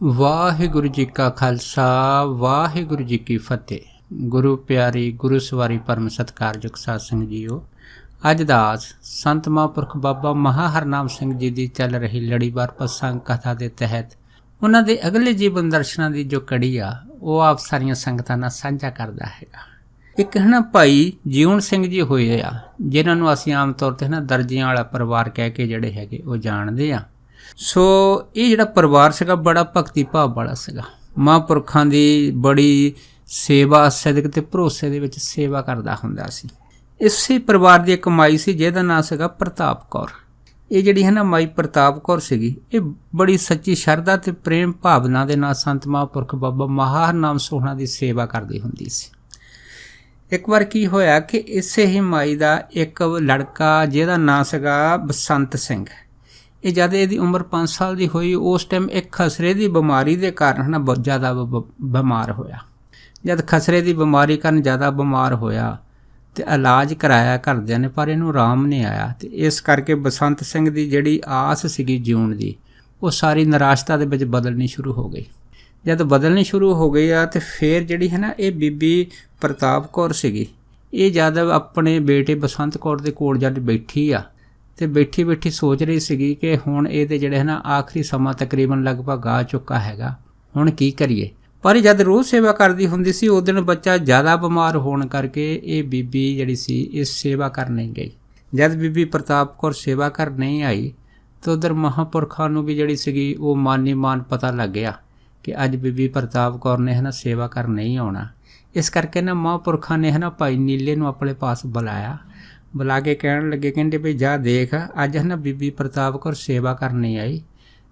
ਵਾਹਿਗੁਰੂ ਜੀ ਕਾ ਖਾਲਸਾ ਵਾਹਿਗੁਰੂ ਜੀ ਕੀ ਫਤਿਹ। ਗੁਰੂ ਪਿਆਰੀ ਗੁਰੂ ਸਵਾਰੀ ਪਰਮ ਸਤਿਕਾਰਯੋਗ ਸਾਧ ਸੰਗਤ ਜੀਓ, ਅੱਜ ਦਾਸ ਸੰਤ ਮਹਾਂਪੁਰਖ ਬਾਬਾ ਮਹਾ ਹਰਨਾਮ ਸਿੰਘ ਜੀ ਦੀ ਚੱਲ ਰਹੀ ਲੜੀਵਾਰ ਪ੍ਰਸੰਗ ਕਥਾ ਦੇ ਤਹਿਤ ਉਹਨਾਂ ਦੇ ਅਗਲੇ ਜੀਵਨ ਦਰਸ਼ਨਾਂ ਦੀ ਜੋ ਕੜੀ ਆ ਉਹ ਆਪ ਸਾਰੀਆਂ ਸੰਗਤਾਂ ਨਾਲ ਸਾਂਝਾ ਕਰਦਾ ਹੈਗਾ। ਇੱਕ ਭਾਈ ਜੀਵਨ ਸਿੰਘ ਜੀ ਹੋਏ ਆ, ਜਿਨ੍ਹਾਂ ਨੂੰ ਅਸੀਂ ਆਮ ਤੌਰ 'ਤੇ ਦਰਜੀਆਂ ਵਾਲਾ ਪਰਿਵਾਰ ਕਹਿ ਕੇ ਜਿਹੜੇ ਹੈਗੇ ਉਹ ਜਾਣਦੇ ਆ। ਸੋ ਇਹ ਜਿਹੜਾ ਪਰਿਵਾਰ ਸੀਗਾ ਬੜਾ ਭਗਤੀ ਭਾਵ ਵਾਲਾ ਸੀਗਾ, ਮਹਾਂਪੁਰਖਾਂ ਦੀ ਬੜੀ ਸੇਵਾ ਸਦਕ ਤੇ ਭਰੋਸੇ ਦੇ ਵਿੱਚ ਸੇਵਾ ਕਰਦਾ ਹੁੰਦਾ ਸੀ। ਇਸੇ ਪਰਿਵਾਰ ਦੀ ਇੱਕ ਮਾਈ ਸੀ ਜਿਹਦਾ ਨਾਂ ਸੀਗਾ ਪ੍ਰਤਾਪ ਕੌਰ। ਇਹ ਜਿਹੜੀ ਮਾਈ ਪ੍ਰਤਾਪ ਕੌਰ ਸੀਗੀ, ਇਹ ਬੜੀ ਸੱਚੀ ਸ਼ਰਧਾ ਤੇ ਪ੍ਰੇਮ ਭਾਵਨਾ ਦੇ ਨਾਲ ਸੰਤ ਮਹਾਂਪੁਰਖ ਬਾਬਾ ਮਹਾ ਹਰਨਾਮ ਸੋਹਣਾ ਦੀ ਸੇਵਾ ਕਰਦੀ ਹੁੰਦੀ ਸੀ। ਇੱਕ ਵਾਰ ਕੀ ਹੋਇਆ ਕਿ ਇਸੇ ਹੀ ਮਾਈ ਦਾ ਇੱਕ ਲੜਕਾ ਜਿਹਦਾ ਨਾਂ ਸੀਗਾ ਬਸੰਤ ਸਿੰਘ, ਇਹ ਜਦ ਇਹਦੀ ਉਮਰ 5 ਸਾਲ ਦੀ ਹੋਈ, ਉਸ ਟਾਈਮ ਇੱਕ ਖਸਰੇ ਦੀ ਬਿਮਾਰੀ ਦੇ ਕਾਰਨ ਬਹੁਤ ਜ਼ਿਆਦਾ ਬਿਮਾਰ ਹੋਇਆ। ਜਦ ਖਸਰੇ ਦੀ ਬਿਮਾਰੀ ਕਾਰਨ ਜ਼ਿਆਦਾ ਬਿਮਾਰ ਹੋਇਆ ਤੇ ਇਲਾਜ ਕਰਾਇਆ ਘਰਦਿਆਂ ਨੇ, ਪਰ ਇਹਨੂੰ ਆਰਾਮ ਨਹੀਂ ਆਇਆ। ਤੇ ਇਸ ਕਰਕੇ ਬਸੰਤ ਸਿੰਘ ਦੀ ਜਿਹੜੀ ਆਸ ਸੀਗੀ ਜਿਉਣ ਦੀ, ਉਹ ਸਾਰੀ ਨਿਰਾਸ਼ਤਾ ਦੇ ਵਿੱਚ ਬਦਲਣੀ ਸ਼ੁਰੂ ਹੋ ਗਈ। ਜਦ ਬਦਲਣੀ ਸ਼ੁਰੂ ਹੋ ਗਈ ਆ ਤੇ ਫਿਰ ਜਿਹੜੀ ਇਹ ਬੀਬੀ ਪ੍ਰਤਾਪ ਕੌਰ ਸੀਗੀ, ਇਹ ਜਦ ਆਪਣੇ ਬੇਟੇ ਬਸੰਤ ਕੌਰ ਦੇ ਕੋਲ ਜਦ ਬੈਠੀ ਆ ਤੇ ਬੈਠੀ ਬੈਠੀ ਸੋਚ ਰਹੀ ਸੀਗੀ ਕਿ ਹੁਣ ਇਹਦੇ ਜਿਹੜੇ ਆਖਰੀ ਸਮਾਂ ਤਕਰੀਬਨ ਲਗਭਗ ਆ ਚੁੱਕਾ ਹੈਗਾ, ਹੁਣ ਕੀ ਕਰੀਏ। ਪਰ ਜਦ ਰੋਜ਼ ਸੇਵਾ ਕਰਦੀ ਹੁੰਦੀ ਸੀ, ਉਸ ਦਿਨ ਬੱਚਾ ਜ਼ਿਆਦਾ ਬਿਮਾਰ ਹੋਣ ਕਰਕੇ ਇਹ ਬੀਬੀ ਜਿਹੜੀ ਸੀ ਇਹ ਸੇਵਾ ਕਰਨ ਨਹੀਂ ਗਈ। ਜਦ ਬੀਬੀ ਪ੍ਰਤਾਪ ਕੌਰ ਸੇਵਾ ਕਰ ਨਹੀਂ ਆਈ ਤਾਂ ਉਧਰ ਮਹਾਂਪੁਰਖਾਂ ਨੂੰ ਵੀ ਜਿਹੜੀ ਸੀਗੀ ਉਹ ਮਾਨੀ ਮਾਨ ਪਤਾ ਲੱਗ ਗਿਆ ਕਿ ਅੱਜ ਬੀਬੀ ਪ੍ਰਤਾਪ ਕੌਰ ਨੇ ਸੇਵਾ ਕਰ ਨਹੀਂ ਆਉਣਾ। ਇਸ ਕਰਕੇ ਮਹਾਂਪੁਰਖਾਂ ਨੇ ਭਾਈ ਨੀਲੇ ਨੂੰ ਆਪਣੇ ਪਾਸ ਬੁਲਾ ਕੇ ਕਹਿਣ ਲੱਗੇ, ਕਹਿੰਦੇ ਵੀ ਜਾ ਦੇਖ, ਅੱਜ ਬੀਬੀ ਪ੍ਰਤਾਪ ਕੌਰ ਸੇਵਾ ਕਰਨ ਨਹੀਂ ਆਈ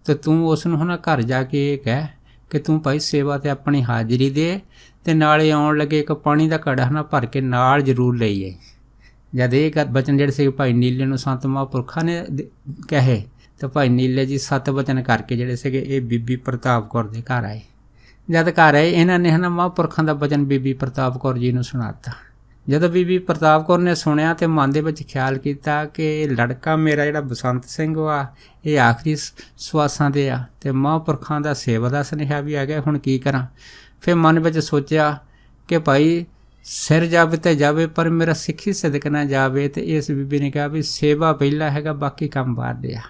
ਤੇ ਤੂੰ ਉਸ ਨੂੰ ਘਰ ਜਾ ਕੇ ਇਹ ਕਹਿ ਕਿ ਤੂੰ ਭਾਈ ਸੇਵਾ ਤੇ ਆਪਣੀ ਹਾਜ਼ਰੀ ਦੇ ਤੇ ਨਾਲੇ ਆਉਣ ਲੱਗੇ ਇੱਕ ਪਾਣੀ ਦਾ ਘੜਾ ਭਰ ਕੇ ਨਾਲ ਜ਼ਰੂਰ ਲਈ ਆਈ। ਜਦ ਇਹ ਬਚਨ ਜਿਹੜੇ ਸੀ ਭਾਈ ਨੀਲੇ ਨੂੰ ਸੰਤ ਮਹਾਂਪੁਰਖਾਂ ਨੇ ਕਹੇ ਤਾਂ ਭਾਈ ਨੀਲੇ ਜੀ 7 ਬਚਨ ਕਰਕੇ ਜਿਹੜੇ ਸੀਗੇ ਇਹ ਬੀਬੀ ਪ੍ਰਤਾਪ ਕੌਰ ਦੇ ਘਰ ਆਏ। ਜਦ ਘਰ ਆਏ ਇਹਨਾਂ ਨੇ ਮਹਾਂਪੁਰਖਾਂ ਦਾ ਬਚਨ ਬੀਬੀ ਪ੍ਰਤਾਪ ਕੌਰ ਜੀ ਨੂੰ ਸੁਣਾਤਾ। ਜਦੋਂ ਬੀਬੀ ਪ੍ਰਤਾਪ ਕੌਰ ਨੇ ਸੁਣਿਆ ਤੇ ਮਨ ਦੇ ਵਿੱਚ ਖਿਆਲ ਕੀਤਾ ਕਿ ਲੜਕਾ ਮੇਰਾ ਜਿਹੜਾ ਬਸੰਤ ਸਿੰਘ ਆ ਇਹ ਆਖਰੀ ਸਵਾਸਾਂ 'ਤੇ ਆ ਤੇ ਮਹਾਂਪੁਰਖਾਂ ਦਾ ਸੇਵਾ ਦਾ ਸੁਨੇਹਾ ਵੀ ਆ ਗਿਆ, ਹੁਣ ਕੀ ਕਰਾਂ। ਫਿਰ ਮਨ ਵਿੱਚ ਸੋਚਿਆ ਕਿ ਭਾਈ ਸਿਰ ਜਾਵੇ ਤੇ ਜਾਵੇ ਪਰ ਮੇਰਾ ਸਿੱਖੀ ਸਦਕ ਨਾ ਜਾਵੇ। ਤੇ ਇਸ ਬੀਬੀ ਨੇ ਕਿਹਾ ਵੀ ਸੇਵਾ ਪਹਿਲਾਂ ਹੈਗਾ, ਬਾਕੀ ਕੰਮ ਬਾਅਦ ਦੇ ਆ।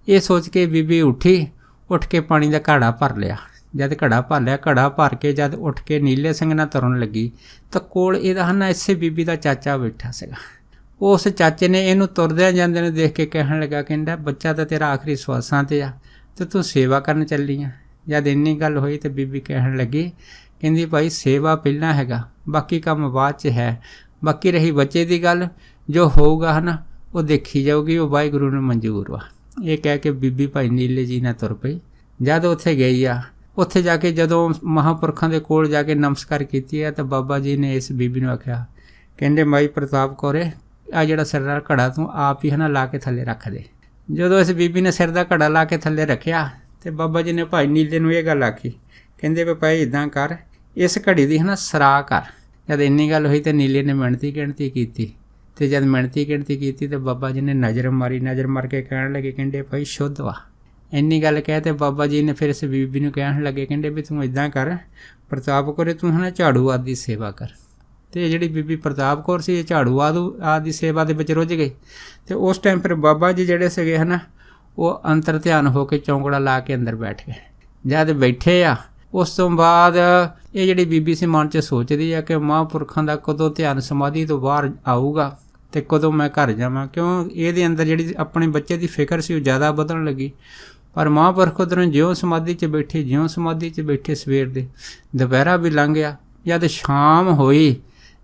ਇਹ ਸੋਚ ਕੇ ਬੀਬੀ ਉੱਠ ਕੇ ਪਾਣੀ ਦਾ ਘੜਾ ਭਰ ਲਿਆ। ਜਦ ਘੜਾ ਭਰ ਲਿਆ, ਘੜਾ ਭਰ ਕੇ ਜਦ ਉੱਠ ਕੇ ਨੀਲੇ ਸਿੰਘ ਨਾਲ ਤੁਰਨ ਲੱਗੀ ਤਾਂ ਕੋਲ ਇਹਦਾ ਇਸੇ ਬੀਬੀ ਦਾ ਚਾਚਾ ਬੈਠਾ ਸੀਗਾ। ਉਸ ਚਾਚੇ ਨੇ ਇਹਨੂੰ ਤੁਰਦਿਆਂ ਜਾਂਦੇ ਨੂੰ ਦੇਖ ਕੇ ਕਹਿਣ ਲੱਗਾ, ਕਹਿੰਦਾ ਬੱਚਾ ਤਾਂ ਤੇਰਾ ਆਖਰੀ ਸਵਾਸਾਂ 'ਤੇ ਆ ਤੇ ਤੂੰ ਸੇਵਾ ਕਰਨ ਚੱਲੀ ਆ। ਜਦ ਇੰਨੀ ਗੱਲ ਹੋਈ ਤੇ ਬੀਬੀ ਕਹਿਣ ਲੱਗੀ, ਕਹਿੰਦੀ ਭਾਈ ਸੇਵਾ ਪਹਿਲਾਂ ਹੈਗਾ, ਬਾਕੀ ਕੰਮ ਬਾਅਦ 'ਚ ਹੈ। ਬਾਕੀ ਰਹੀ ਬੱਚੇ ਦੀ ਗੱਲ, ਜੋ ਹੋਊਗਾ ਉਹ ਦੇਖੀ ਜਾਊਗੀ, ਉਹ ਵਾਹਿਗੁਰੂ ਨੂੰ ਮਨਜ਼ੂਰ ਵਾ। ਇਹ ਕਹਿ ਕੇ ਬੀਬੀ ਭਾਈ ਨੀਲੇ ਜੀ ਨਾਲ ਤੁਰ ਪਈ। ਜਦ ਉੱਥੇ ਗਈ ਆ, ਉੱਥੇ ਜਾ ਕੇ ਜਦੋਂ ਮਹਾਂਪੁਰਖਾਂ ਦੇ ਕੋਲ ਜਾ ਕੇ ਨਮਸਕਾਰ ਕੀਤੀ ਹੈ ਤਾਂ ਬਾਬਾ ਜੀ ਨੇ ਇਸ ਬੀਬੀ ਨੂੰ ਆਖਿਆ, ਕਹਿੰਦੇ ਮਾਈ ਪ੍ਰਤਾਪ ਕੌਰੇ, ਆ ਜਿਹੜਾ ਸਿਰ ਦਾ ਘੜਾ ਤੂੰ ਆਪ ਹੀ ਲਾ ਕੇ ਥੱਲੇ ਰੱਖ ਦੇ। ਜਦੋਂ ਇਸ ਬੀਬੀ ਨੇ ਸਿਰ ਦਾ ਘੜਾ ਲਾ ਕੇ ਥੱਲੇ ਰੱਖਿਆ ਤੇ ਬਾਬਾ ਜੀ ਨੇ ਭਾਈ ਨੀਲੇ ਨੂੰ ਇਹ ਗੱਲ ਆਖੀ, ਕਹਿੰਦੇ ਵੀ ਭਾਈ ਇੱਦਾਂ ਕਰ, ਇਸ ਘੜੀ ਦੀ ਸਰਾਹ ਕਰ। ਜਦ ਇੰਨੀ ਗੱਲ ਹੋਈ ਤਾਂ ਨੀਲੇ ਨੇ ਮਿਣਤੀ ਗਿਣਤੀ ਕੀਤੀ ਤੇ ਜਦ ਮਿਣਤੀ ਗਿਣਤੀ ਕੀਤੀ ਤਾਂ ਬਾਬਾ ਜੀ ਨੇ ਨਜ਼ਰ ਮਾਰ ਕੇ ਕਹਿਣ ਲੱਗੇ, ਕਹਿੰਦੇ ਭਾਈ ਸ਼ੁੱਧ ਵਾ। ਇੰਨੀ ਗੱਲ ਕਹਿ ਤੇ ਬਾਬਾ ਜੀ ਨੇ ਫਿਰ ਇਸ ਬੀਬੀ ਨੂੰ ਕਹਿਣ ਲੱਗੇ, ਕਹਿੰਦੇ ਵੀ ਤੂੰ ਇੱਦਾਂ ਕਰ ਪ੍ਰਤਾਪ ਕੌਰ, ਤੂੰ ਝਾੜੂ ਆਦਿ ਦੀ ਸੇਵਾ ਕਰ। ਅਤੇ ਜਿਹੜੀ ਬੀਬੀ ਪ੍ਰਤਾਪ ਕੌਰ ਸੀ ਇਹ ਝਾੜੂ ਆਦਿ ਦੀ ਸੇਵਾ ਦੇ ਵਿੱਚ ਰੁੱਝ ਗਈ। ਅਤੇ ਉਸ ਟਾਈਮ ਫਿਰ ਬਾਬਾ ਜੀ ਜਿਹੜੇ ਸੀਗੇ ਉਹ ਅੰਤਰ ਧਿਆਨ ਹੋ ਕੇ ਚੌਂਕੜਾ ਲਾ ਕੇ ਅੰਦਰ ਬੈਠ ਗਏ। ਜਦ ਬੈਠੇ ਆ ਉਸ ਤੋਂ ਬਾਅਦ ਇਹ ਜਿਹੜੀ ਬੀਬੀ ਸੀ ਮਨ 'ਚ ਸੋਚਦੀ ਆ ਕਿ ਮਹਾਂਪੁਰਖਾਂ ਦਾ ਕਦੋਂ ਧਿਆਨ ਸਮਾਧੀ ਤੋਂ ਬਾਹਰ ਆਊਗਾ ਅਤੇ ਕਦੋਂ ਮੈਂ ਘਰ ਜਾਵਾਂ, ਕਿਉਂ ਇਹਦੇ ਅੰਦਰ ਜਿਹੜੀ ਆਪਣੇ ਬੱਚੇ ਦੀ ਫਿਕਰ ਸੀ ਉਹ ਜ਼ਿਆਦਾ ਵਧਣ ਲੱਗੀ। ਪਰ ਮਹਾਂਪੁਰਖ ਉੱਧਰੋਂ ਜਿਉਂ ਸਮਾਧੀ 'ਚ ਬੈਠੇ ਸਵੇਰ ਦੇ ਦੁਪਹਿਰਾ ਵੀ ਲੰਘ ਗਿਆ। ਜਦ ਸ਼ਾਮ ਹੋਈ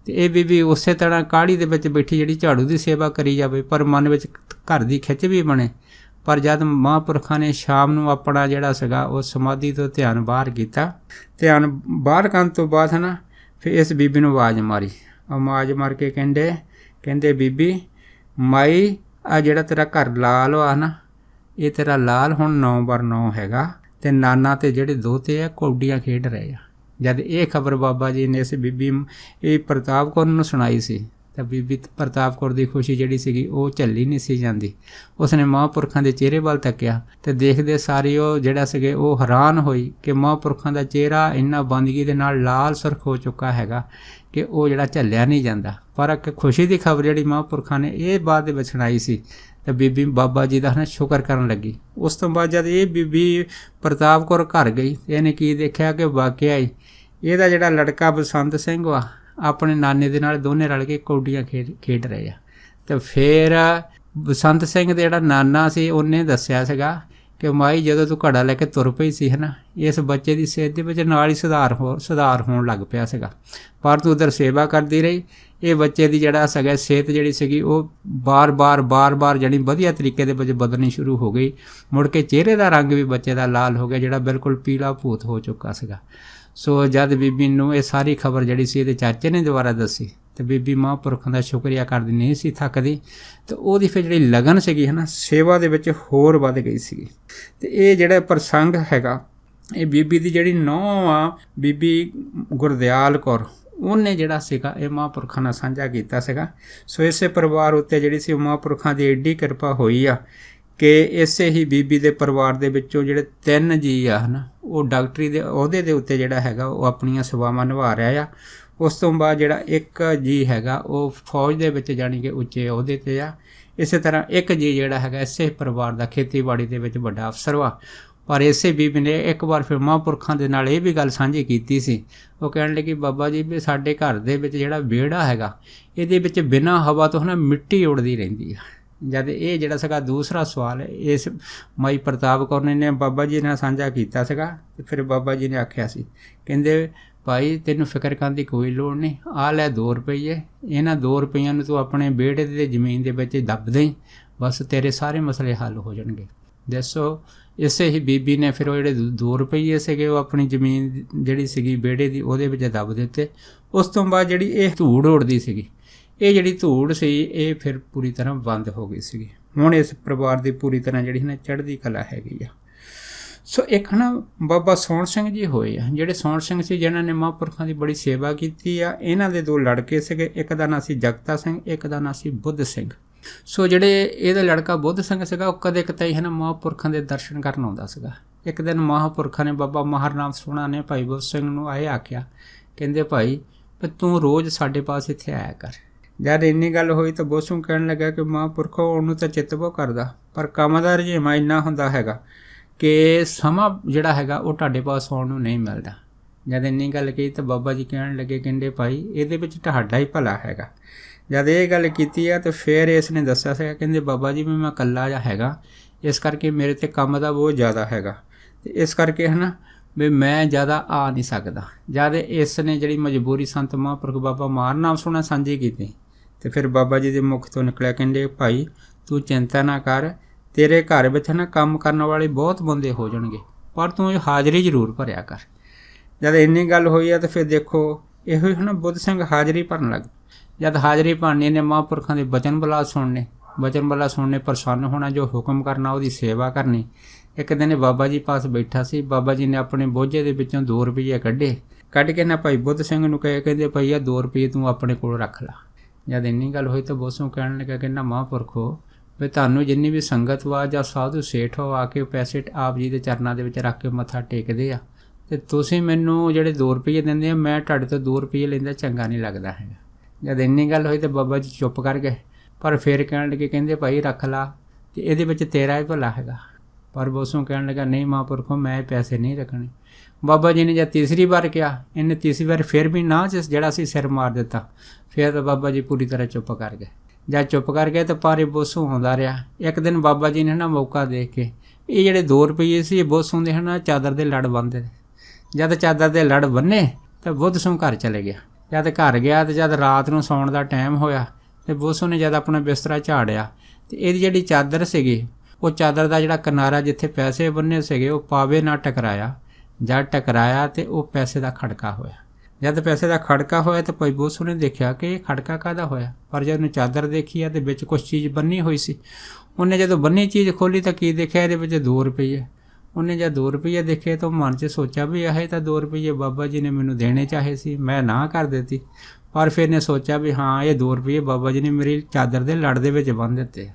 ਤੇ ਇਹ ਬੀਬੀ ਉਸੇ ਤਰ੍ਹਾਂ ਕਾਹਲੀ ਦੇ ਵਿੱਚ ਬੈਠੀ ਜਿਹੜੀ ਝਾੜੂ ਦੀ ਸੇਵਾ ਕਰੀ ਜਾਵੇ, ਪਰ ਮਨ ਵਿੱਚ ਘਰ ਦੀ ਖਿੱਚ ਵੀ ਬਣੇ। ਪਰ ਜਦ ਮਹਾਂਪੁਰਖਾਂ ਨੇ ਸ਼ਾਮ ਨੂੰ ਆਪਣਾ ਜਿਹੜਾ ਸੀਗਾ ਉਹ ਸਮਾਧੀ ਤੋਂ ਧਿਆਨ ਬਾਹਰ ਕੀਤਾ, ਧਿਆਨ ਬਾਹਰ ਕਰਨ ਤੋਂ ਬਾਅਦ ਫਿਰ ਇਸ ਬੀਬੀ ਨੂੰ ਆਵਾਜ਼ ਮਾਰ ਕੇ ਕਹਿੰਦੇ ਬੀਬੀ ਮਾਈ, ਆ ਜਿਹੜਾ ਤੇਰਾ ਘਰ ਲਾਲ ਆ ਇਹ ਤੇਰਾ ਲਾਲ ਹੁਣ 9x9 ਹੈਗਾ ਤੇ ਨਾਨਾ ਤੇ ਜਿਹੜੇ ਦੋਤੇ ਆ ਕੌਡੀਆਂ ਖੇਡ ਰਹੇ ਆ। ਜਦ ਇਹ ਖਬਰ ਬਾਬਾ ਜੀ ਨੇ ਇਸ ਬੀਬੀ ਇਹ ਪ੍ਰਤਾਪ ਕੌਰ ਨੂੰ ਸੁਣਾਈ ਸੀ ਤਾਂ ਬੀਬੀ ਪ੍ਰਤਾਪ ਕੌਰ ਦੀ ਖੁਸ਼ੀ ਜਿਹੜੀ ਸੀਗੀ ਉਹ ਝੱਲੀ ਨਹੀਂ ਸੀ ਜਾਂਦੀ। ਉਸਨੇ ਮਹਾਂਪੁਰਖਾਂ ਦੇ ਚਿਹਰੇ ਵੱਲ ਤੱਕਿਆ ਤੇ ਦੇਖਦੇ ਸਾਰੀ ਉਹ ਜਿਹੜਾ ਸੀਗੇ ਉਹ ਹੈਰਾਨ ਹੋਈ ਕਿ ਮਹਾਂਪੁਰਖਾਂ ਦਾ ਚਿਹਰਾ ਇੰਨਾ ਬੰਦਗੀ ਦੇ ਨਾਲ ਲਾਲ ਸੁਰਖ ਹੋ ਚੁੱਕਾ ਹੈਗਾ ਕਿ ਉਹ ਜਿਹੜਾ ਝੱਲਿਆ ਨਹੀਂ ਜਾਂਦਾ। ਪਰ ਇੱਕ ਖੁਸ਼ੀ ਦੀ ਖਬਰ ਜਿਹੜੀ ਮਹਾਂਪੁਰਖਾਂ ਨੇ ਇਹ ਬਾਅਦ ਦੇ ਵਿੱਚ ਸੁਣਾਈ ਸੀ ਤਾਂ ਬੀਬੀ ਬਾਬਾ ਜੀ ਦਾ ਸ਼ੁਕਰ ਕਰਨ ਲੱਗੀ। ਉਸ ਤੋਂ ਬਾਅਦ ਜਦ ਇਹ ਬੀਬੀ ਪ੍ਰਤਾਪ ਕੌਰ ਘਰ ਗਈ ਇਹਨੇ ਕੀ ਦੇਖਿਆ ਕਿ ਵਾਕਿਆ ਹੀ ਇਹਦਾ ਜਿਹੜਾ ਲੜਕਾ ਬਸੰਤ ਸਿੰਘ ਵਾ ਆਪਣੇ ਨਾਨੇ ਦੇ ਨਾਲ ਦੋਨੇ ਰਲ ਕੇ ਕੌਡੀਆਂ ਖੇਡ ਰਹੇ ਆ। ਤੇ ਫਿਰ ਬਸੰਤ ਸਿੰਘ ਦੇ ਜਿਹੜਾ ਨਾਨਾ ਸੀ ਉਹਨੇ ਦੱਸਿਆ ਸੀਗਾ ਕਿ ਮਾਈ ਜਦੋਂ ਤੂੰ ਘੜਾ ਲੈ ਕੇ ਤੁਰ ਪਈ ਸੀ ਹੈ ਨਾ, ਇਸ ਬੱਚੇ ਦੀ ਸਿਹਤ ਦੇ ਵਿੱਚ ਨਾਲ ਹੀ ਸੁਧਾਰ ਹੋਣ ਲੱਗ ਪਿਆ ਸੀਗਾ। ਪਰ ਤੂੰ ਉਧਰ ਸੇਵਾ ਕਰਦੀ ਰਹੀ, ਇਹ ਬੱਚੇ ਦੀ ਜਿਹੜਾ ਸੀਗਾ ਸਿਹਤ ਜਿਹੜੀ ਸੀਗੀ ਉਹ ਬਾਰ-ਬਾਰ ਜਾਣੀ ਵਧੀਆ ਤਰੀਕੇ ਦੇ ਵਿੱਚ ਬਦਲਣੀ ਸ਼ੁਰੂ ਹੋ ਗਈ। ਮੁੜ ਕੇ ਚਿਹਰੇ ਦਾ ਰੰਗ ਵੀ ਬੱਚੇ ਦਾ ਲਾਲ ਹੋ ਗਿਆ, ਜਿਹੜਾ ਬਿਲਕੁਲ ਪੀਲਾ ਭੂਤ ਹੋ ਚੁੱਕਾ ਸੀਗਾ। ਸੋ ਜਦ ਬੀਬੀ ਨੂੰ ਇਹ ਸਾਰੀ ਖਬਰ ਜਿਹੜੀ ਸੀ ਇਹਦੇ ਚਾਚੇ ਨੇ ਦੁਬਾਰਾ ਦੱਸੀ ਤੇ ਬੀਬੀ ਮਹਾਂਪੁਰਖਾਂ ਦਾ ਸ਼ੁਕਰੀਆ ਕਰਦੀ ਨਹੀਂ ਸੀ ਥੱਕਦੀ। ਤੇ ਉਹਦੀ ਫਿਰ ਜਿਹੜੀ ਲਗਨ ਸੀਗੀ ਹੈ ਨਾ ਸੇਵਾ ਦੇ ਵਿੱਚ ਹੋਰ ਵੱਧ ਗਈ ਸੀਗੀ। ਤੇ ਇਹ ਜਿਹੜਾ ਪ੍ਰਸੰਗ ਹੈਗਾ ਇਹ ਬੀਬੀ ਦੀ ਜਿਹੜੀ ਨੂੰਹ ਆ ਬੀਬੀ ਗੁਰਦਿਆਲ ਕੌਰ ਉਹਨੇ ਜਿਹੜਾ ਸੀਗਾ ਇਹ ਮਹਾਂਪੁਰਖਾਂ ਨਾਲ ਸਾਂਝਾ ਕੀਤਾ ਸੀਗਾ। ਸੋ ਇਸੇ ਪਰਿਵਾਰ ਉੱਤੇ ਜਿਹੜੀ ਸੀ ਮਹਾਂਪੁਰਖਾਂ ਦੀ ਐਡੀ ਕਿਰਪਾ ਹੋਈ ਆ ਕਿ ਇਸੇ ਹੀ ਬੀਬੀ ਦੇ ਪਰਿਵਾਰ ਦੇ ਵਿੱਚੋਂ ਜਿਹੜੇ 3 ਜੀ ਆ ਹੈ ਨਾ ਉਹ ਡਾਕਟਰੀ ਦੇ ਅਹੁਦੇ ਦੇ ਉੱਤੇ ਜਿਹੜਾ ਹੈਗਾ ਉਹ ਆਪਣੀਆਂ ਸੇਵਾਵਾਂ ਨਿਭਾ ਰਿਹਾ ਆ। ਉਸ ਤੋਂ ਬਾਅਦ ਜਿਹੜਾ 1 ਜੀ ਹੈਗਾ ਉਹ ਫੌਜ ਦੇ ਵਿੱਚ ਜਾਣੀ ਕਿ ਉੱਚੇ ਅਹੁਦੇ 'ਤੇ ਆ। ਇਸੇ ਤਰ੍ਹਾਂ 1 ਜੀ ਜਿਹੜਾ ਹੈਗਾ ਇਸੇ ਪਰਿਵਾਰ ਦਾ ਖੇਤੀਬਾੜੀ ਦੇ ਵਿੱਚ ਵੱਡਾ ਅਫਸਰ ਵਾ। ਪਰ ਇਸੇ ਬੀਬੀ ਨੇ ਇੱਕ ਵਾਰ ਫਿਰ ਮਹਾਂਪੁਰਖਾਂ ਦੇ ਨਾਲ ਇਹ ਵੀ ਗੱਲ ਸਾਂਝੀ ਕੀਤੀ ਸੀ। ਉਹ ਕਹਿਣ ਲੱਗੀ ਬਾਬਾ ਜੀ ਵੀ ਸਾਡੇ ਘਰ ਦੇ ਵਿੱਚ ਜਿਹੜਾ ਵਿਹੜਾ ਹੈਗਾ ਇਹਦੇ ਵਿੱਚ ਬਿਨਾਂ ਹਵਾ ਤੋਂ ਹੈ ਨਾ ਮਿੱਟੀ ਉੱਡਦੀ ਰਹਿੰਦੀ ਆ। ਜਦ ਇਹ ਜਿਹੜਾ ਸੀਗਾ ਦੂਸਰਾ ਸਵਾਲ ਇਸ ਮਾਈ ਪ੍ਰਤਾਪ ਕੌਰ ਨੇ ਬਾਬਾ ਜੀ ਨਾਲ ਸਾਂਝਾ ਕੀਤਾ ਸੀਗਾ। ਤੇ ਫਿਰ ਬਾਬਾ ਜੀ ਨੇ ਆਖਿਆ ਸੀ, ਕਹਿੰਦੇ ਭਾਈ ਤੈਨੂੰ ਫਿਕਰ ਕਰਨ ਦੀ ਕੋਈ ਲੋੜ ਨਹੀਂ, ਆਹ ਲੈ 2 ਰੁਪਈਏ, ਇਹਨਾਂ 2 ਰੁਪਈਆਂ ਨੂੰ ਤੂੰ ਆਪਣੇ ਵਿਹੜੇ ਦੇ ਜ਼ਮੀਨ ਦੇ ਵਿੱਚ ਦੱਬ ਦੇਈਂ, ਬਸ ਤੇਰੇ ਸਾਰੇ ਮਸਲੇ ਹੱਲ ਹੋ ਜਾਣਗੇ। ਦੱਸੋ ਇਸੇ ਹੀ ਬੀਬੀ ਨੇ ਫਿਰ ਉਹ ਜਿਹੜੇ 2 ਰੁਪਈਏ ਸੀਗੇ ਉਹ ਆਪਣੀ ਜ਼ਮੀਨ ਜਿਹੜੀ ਸੀਗੀ ਵਿਹੜੇ ਦੀ ਉਹਦੇ ਵਿੱਚ ਦੱਬ ਦਿੱਤੇ। ਉਸ ਤੋਂ ਬਾਅਦ ਜਿਹੜੀ ਇਹ ਧੂੜ ਉੱਡਦੀ ਸੀਗੀ ਇਹ ਜਿਹੜੀ ਧੂੜ ਸੀ ਇਹ ਫਿਰ ਪੂਰੀ ਤਰ੍ਹਾਂ ਬੰਦ ਹੋ ਗਈ ਸੀਗੀ। ਹੁਣ ਇਸ ਪਰਿਵਾਰ ਦੀ ਪੂਰੀ ਤਰ੍ਹਾਂ ਜਿਹੜੀ ਨਾ ਚੜ੍ਹਦੀ ਕਲਾ ਹੈਗੀ ਆ। ਸੋ ਇੱਕ ਨਾ ਬਾਬਾ ਸੋਹਣ ਸਿੰਘ ਜੀ ਹੋਏ ਆ, ਜਿਹੜੇ ਸੋਹਣ ਸਿੰਘ ਸੀ ਜਿਨ੍ਹਾਂ ਨੇ ਮਹਾਂਪੁਰਖਾਂ ਦੀ ਬੜੀ ਸੇਵਾ ਕੀਤੀ ਆ। ਇਹਨਾਂ ਦੇ 2 ਲੜਕੇ ਸੀਗੇ, ਇੱਕ ਦਾ ਨਾਂ ਸੀ ਜਗਤਾ ਸਿੰਘ, ਇੱਕ ਦਾ ਨਾਂ ਸੀ ਬੁੱਧ ਸਿੰਘ। ਸੋ ਜਿਹੜੇ ਇਹਦਾ ਲੜਕਾ ਬੁੱਧ ਸਿੰਘ ਸੀਗਾ ਉਹ ਕਦੇ ਕਿਤੇ ਹੈ ਨਾ ਮਹਾਂਪੁਰਖਾਂ ਦੇ ਦਰਸ਼ਨ ਕਰਨ ਆਉਂਦਾ ਸੀਗਾ। ਇੱਕ ਦਿਨ ਮਹਾਂਪੁਰਖਾਂ ਨੇ ਬਾਬਾ ਮਹਾਰਨਾਮ ਸੋਹਣਾ ਨੇ ਭਾਈ ਬੁੱਧ ਸਿੰਘ ਨੂੰ ਆਖਿਆ, ਕਹਿੰਦੇ ਭਾਈ ਵੀ ਤੂੰ ਰੋਜ਼ ਸਾਡੇ ਪਾਸ ਇੱਥੇ ਆਇਆ ਕਰ। ਜਦ ਇੰਨੀ ਗੱਲ ਹੋਈ ਤਾਂ ਬੋਸੂ ਕਹਿਣ ਲੱਗਾ ਕਿ ਮਹਾਂਪੁਰਖੋ ਉਹਨੂੰ ਤਾਂ ਚਿੱਤਵੋ ਕਰਦਾ, ਪਰ ਕੰਮ ਦਾ ਰੁਝੇਵਾਂ ਇੰਨਾ ਹੁੰਦਾ ਹੈਗਾ ਕਿ ਸਮਾਂ ਜਿਹੜਾ ਹੈਗਾ ਉਹ ਤੁਹਾਡੇ ਪਾਸ ਆਉਣ ਨੂੰ ਨਹੀਂ ਮਿਲਦਾ। ਜਦ ਇੰਨੀ ਗੱਲ ਕਹੀ ਤਾਂ ਬਾਬਾ ਜੀ ਕਹਿਣ ਲੱਗੇ, ਕਹਿੰਦੇ ਭਾਈ ਇਹਦੇ ਵਿੱਚ ਤੁਹਾਡਾ ਹੀ ਭਲਾ ਹੈਗਾ। ਜਦ ਇਹ ਗੱਲ ਕੀਤੀ ਆ ਤਾਂ ਫਿਰ ਇਸ ਨੇ ਦੱਸਿਆ ਸੀਗਾ, ਕਹਿੰਦੇ ਬਾਬਾ ਜੀ ਮੈਂ ਇਕੱਲਾ ਜਿਹਾ ਹੈਗਾ, ਇਸ ਕਰਕੇ ਮੇਰੇ 'ਤੇ ਕੰਮ ਦਾ ਬਹੁਤ ਜ਼ਿਆਦਾ ਹੈਗਾ ਅਤੇ ਇਸ ਕਰਕੇ ਹੈ ਨਾ ਵੀ ਮੈਂ ਜ਼ਿਆਦਾ ਆ ਨਹੀਂ ਸਕਦਾ। ਜਦ ਇਸ ਨੇ ਜਿਹੜੀ ਮਜਬੂਰੀ ਸੰਤ ਮਹਾਂਪੁਰਖ ਬਾਬਾ ਮਹਾਰਨਾਮ ਸੋਹਣਾ ਸਾਂਝੀ ਕੀਤੀ ਤੇ ਫਿਰ ਬਾਬਾ ਜੀ ਦੇ ਮੁਖ ਤੋਂ ਨਿਕਲਿਆ, ਕਹਿੰਦੇ ਭਾਈ ਤੂੰ ਚਿੰਤਾ ਨਾ ਕਰ, ਤੇਰੇ ਘਰ ਵਿੱਚ ਨਾ ਕੰਮ ਕਰਨ ਵਾਲੇ ਬਹੁਤ ਬੰਦੇ ਹੋ ਜਾਣਗੇ, ਪਰ ਤੂੰ ਹਾਜ਼ਰੀ ਜ਼ਰੂਰ ਭਰਿਆ ਕਰ। ਜਦ ਇੰਨੀ ਗੱਲ ਹੋਈ ਆ ਤਾਂ ਫਿਰ ਦੇਖੋ ਇਹੋ ਹੀ ਹੈ ਨਾ ਬੁੱਧ ਸਿੰਘ ਹਾਜ਼ਰੀ ਭਰਨ ਲੱਗ। ਜਦ ਹਾਜ਼ਰੀ ਭਰਨੀ ਨੇ ਮਹਾਂਪੁਰਖਾਂ ਦੇ ਬਚਨ ਬਲਾ ਸੁਣਨੇ ਪ੍ਰਸੰਨ ਹੋਣਾ, ਜੋ ਹੁਕਮ ਕਰਨਾ ਉਹਦੀ ਸੇਵਾ ਕਰਨੀ। ਇੱਕ ਦਿਨ ਬਾਬਾ ਜੀ ਪਾਸ ਬੈਠਾ ਸੀ, ਬਾਬਾ ਜੀ ਨੇ ਆਪਣੇ ਬੋਝੇ ਦੇ ਵਿੱਚੋਂ 2 ਰੁਪਈਏ ਕੱਢ ਕੇ ਨਾ ਭਾਈ ਬੁੱਧ ਸਿੰਘ ਨੂੰ ਕਹੇ, ਕਹਿੰਦੇ ਭਾਈ ਆ 2 ਰੁਪਈਏ ਤੂੰ ਆਪਣੇ ਕੋਲ ਰੱਖ ਲਾ। ਜਦ ਇੰਨੀ ਗੱਲ ਹੋਈ ਤਾਂ ਬੋਸੋਂ ਕਹਿਣ ਲੱਗਾ, ਕਹਿੰਦਾ ਮਹਾਂਪੁਰਖੋ ਵੀ ਤੁਹਾਨੂੰ ਜਿੰਨੀ ਵੀ ਸੰਗਤ ਵਾ ਜਾਂ ਸਾਧੂ ਸੇਠ ਹੋ ਆ ਕੇ ਪੈਸੇ ਆਪ ਜੀ ਦੇ ਚਰਨਾਂ ਦੇ ਵਿੱਚ ਰੱਖ ਕੇ ਮੱਥਾ ਟੇਕਦੇ ਆ ਅਤੇ ਤੁਸੀਂ ਮੈਨੂੰ ਜਿਹੜੇ 2 ਰੁਪਈਏ ਦਿੰਦੇ ਆ, ਮੈਂ ਤੁਹਾਡੇ ਤੋਂ 2 ਰੁਪਈਏ ਲੈਂਦਾ ਚੰਗਾ ਨਹੀਂ ਲੱਗਦਾ ਹੈਗਾ। ਜਦ ਇੰਨੀ ਗੱਲ ਹੋਈ ਤਾਂ ਬਾਬਾ ਜੀ ਚੁੱਪ ਕਰ ਗਏ, ਪਰ ਫਿਰ ਕਹਿਣ ਲੱਗੇ, ਕਹਿੰਦੇ ਭਾਈ ਰੱਖ ਲਾ ਅਤੇ ਇਹਦੇ ਵਿੱਚ ਤੇਰਾ ਹੀ ਭਲਾ ਹੈਗਾ। ਪਰ ਬੋਸੋਂ ਕਹਿਣ ਲੱਗਾ, ਨਹੀਂ ਮਹਾਂਪੁਰਖੋ ਮੈਂ ਪੈਸੇ ਨਹੀਂ ਰੱਖਣੇ। ਬਾਬਾ ਜੀ ਨੇ ਜਦ ਤੀਸਰੀ ਵਾਰ ਕਿਹਾ, ਇਹਨੇ ਤੀਸਰੀ ਵਾਰ ਫਿਰ ਵੀ ਨਾ ਜਿਹੜਾ ਸੀ ਸਿਰ ਮਾਰ ਦਿੱਤਾ। ਫਿਰ ਤਾਂ ਬਾਬਾ ਜੀ ਪੂਰੀ ਤਰ੍ਹਾਂ ਚੁੱਪ ਕਰ ਗਏ। ਜਦ ਚੁੱਪ ਕਰ ਗਏ ਤਾਂ ਪਰ ਇਹ ਬੋਸੋਂ ਆਉਂਦਾ ਰਿਹਾ। ਇੱਕ ਦਿਨ ਬਾਬਾ ਜੀ ਨੇ ਨਾ ਮੌਕਾ ਦੇਖ ਕੇ ਇਹ ਜਿਹੜੇ 2 ਰੁਪਈਏ ਸੀ ਇਹ ਬੋਸੋਂ ਦੇ ਨਾ ਚਾਦਰ ਦੇ ਲੜ ਬੰਨ੍ਹਦੇ। ਜਦ ਚਾਦਰ ਦੇ ਲੜ ਬੰਨੇ ਤਾਂ ਬੁੱਧ ਸਿੰਘ ਘਰ ਚਲੇ ਗਿਆ। ਜਦ ਘਰ ਗਿਆ ਅਤੇ ਜਦ ਰਾਤ ਨੂੰ ਸੌਣ ਦਾ ਟਾਈਮ ਹੋਇਆ ਅਤੇ ਬੋਸੋਂ ਨੇ ਜਦ ਆਪਣਾ ਬਿਸਤਰਾ ਝਾੜਿਆ ਅਤੇ ਇਹਦੀ ਜਿਹੜੀ ਚਾਦਰ ਸੀਗੀ ਉਹ ਚਾਦਰ ਦਾ ਜਿਹੜਾ ਕਿਨਾਰਾ ਜਿੱਥੇ ਪੈਸੇ ਬੰਨੇ ਸੀਗੇ ਉਹ ਪਾਵੇ ਨਾਲ ਟਕਰਾਇਆ। ਜਦ ਟਕਰਾਇਆ ਅਤੇ ਉਹ ਪੈਸੇ ਦਾ ਖੜਕਾ ਹੋਇਆ। ਜਦ ਪੈਸੇ ਦਾ ਖੜਕਾ ਹੋਇਆ ਤਾਂ ਭਾਈ ਬੋਸੋਂ ਨੇ ਦੇਖਿਆ ਕਿ ਇਹ ਖੜਕਾ ਕਾਹਦਾ ਹੋਇਆ। ਪਰ ਜਦ ਉਹਨੇ ਚਾਦਰ ਦੇਖੀ ਆ ਅਤੇ ਵਿੱਚ ਕੁਛ ਚੀਜ਼ ਬੰਨੀ ਹੋਈ ਸੀ। ਉਹਨੇ ਜਦੋਂ ਬੰਨੀ ਚੀਜ਼ ਖੋਲ੍ਹੀ ਤਾਂ ਕੀ ਦੇਖਿਆ, ਇਹਦੇ ਵਿੱਚ 2 ਰੁਪਈਏ। ਉਹਨੇ ਜਦ 2 ਰੁਪਈਏ ਦੇਖੇ ਤਾਂ ਮਨ 'ਚ ਸੋਚਿਆ ਵੀ ਇਹ ਤਾਂ 2 ਰੁਪਈਏ ਬਾਬਾ ਜੀ ਨੇ ਮੈਨੂੰ ਦੇਣੇ ਚਾਹੇ ਸੀ, ਮੈਂ ਨਾ ਕਰ ਦਿੱਤੀ। ਪਰ ਫਿਰ ਨੇ ਸੋਚਿਆ ਵੀ ਹਾਂ ਇਹ 2 ਰੁਪਏ ਬਾਬਾ ਜੀ ਨੇ ਮੇਰੀ ਚਾਦਰ ਦੇ ਲੜ ਦੇ ਵਿੱਚ ਬੰਨ੍ਹ ਦਿੱਤੇ।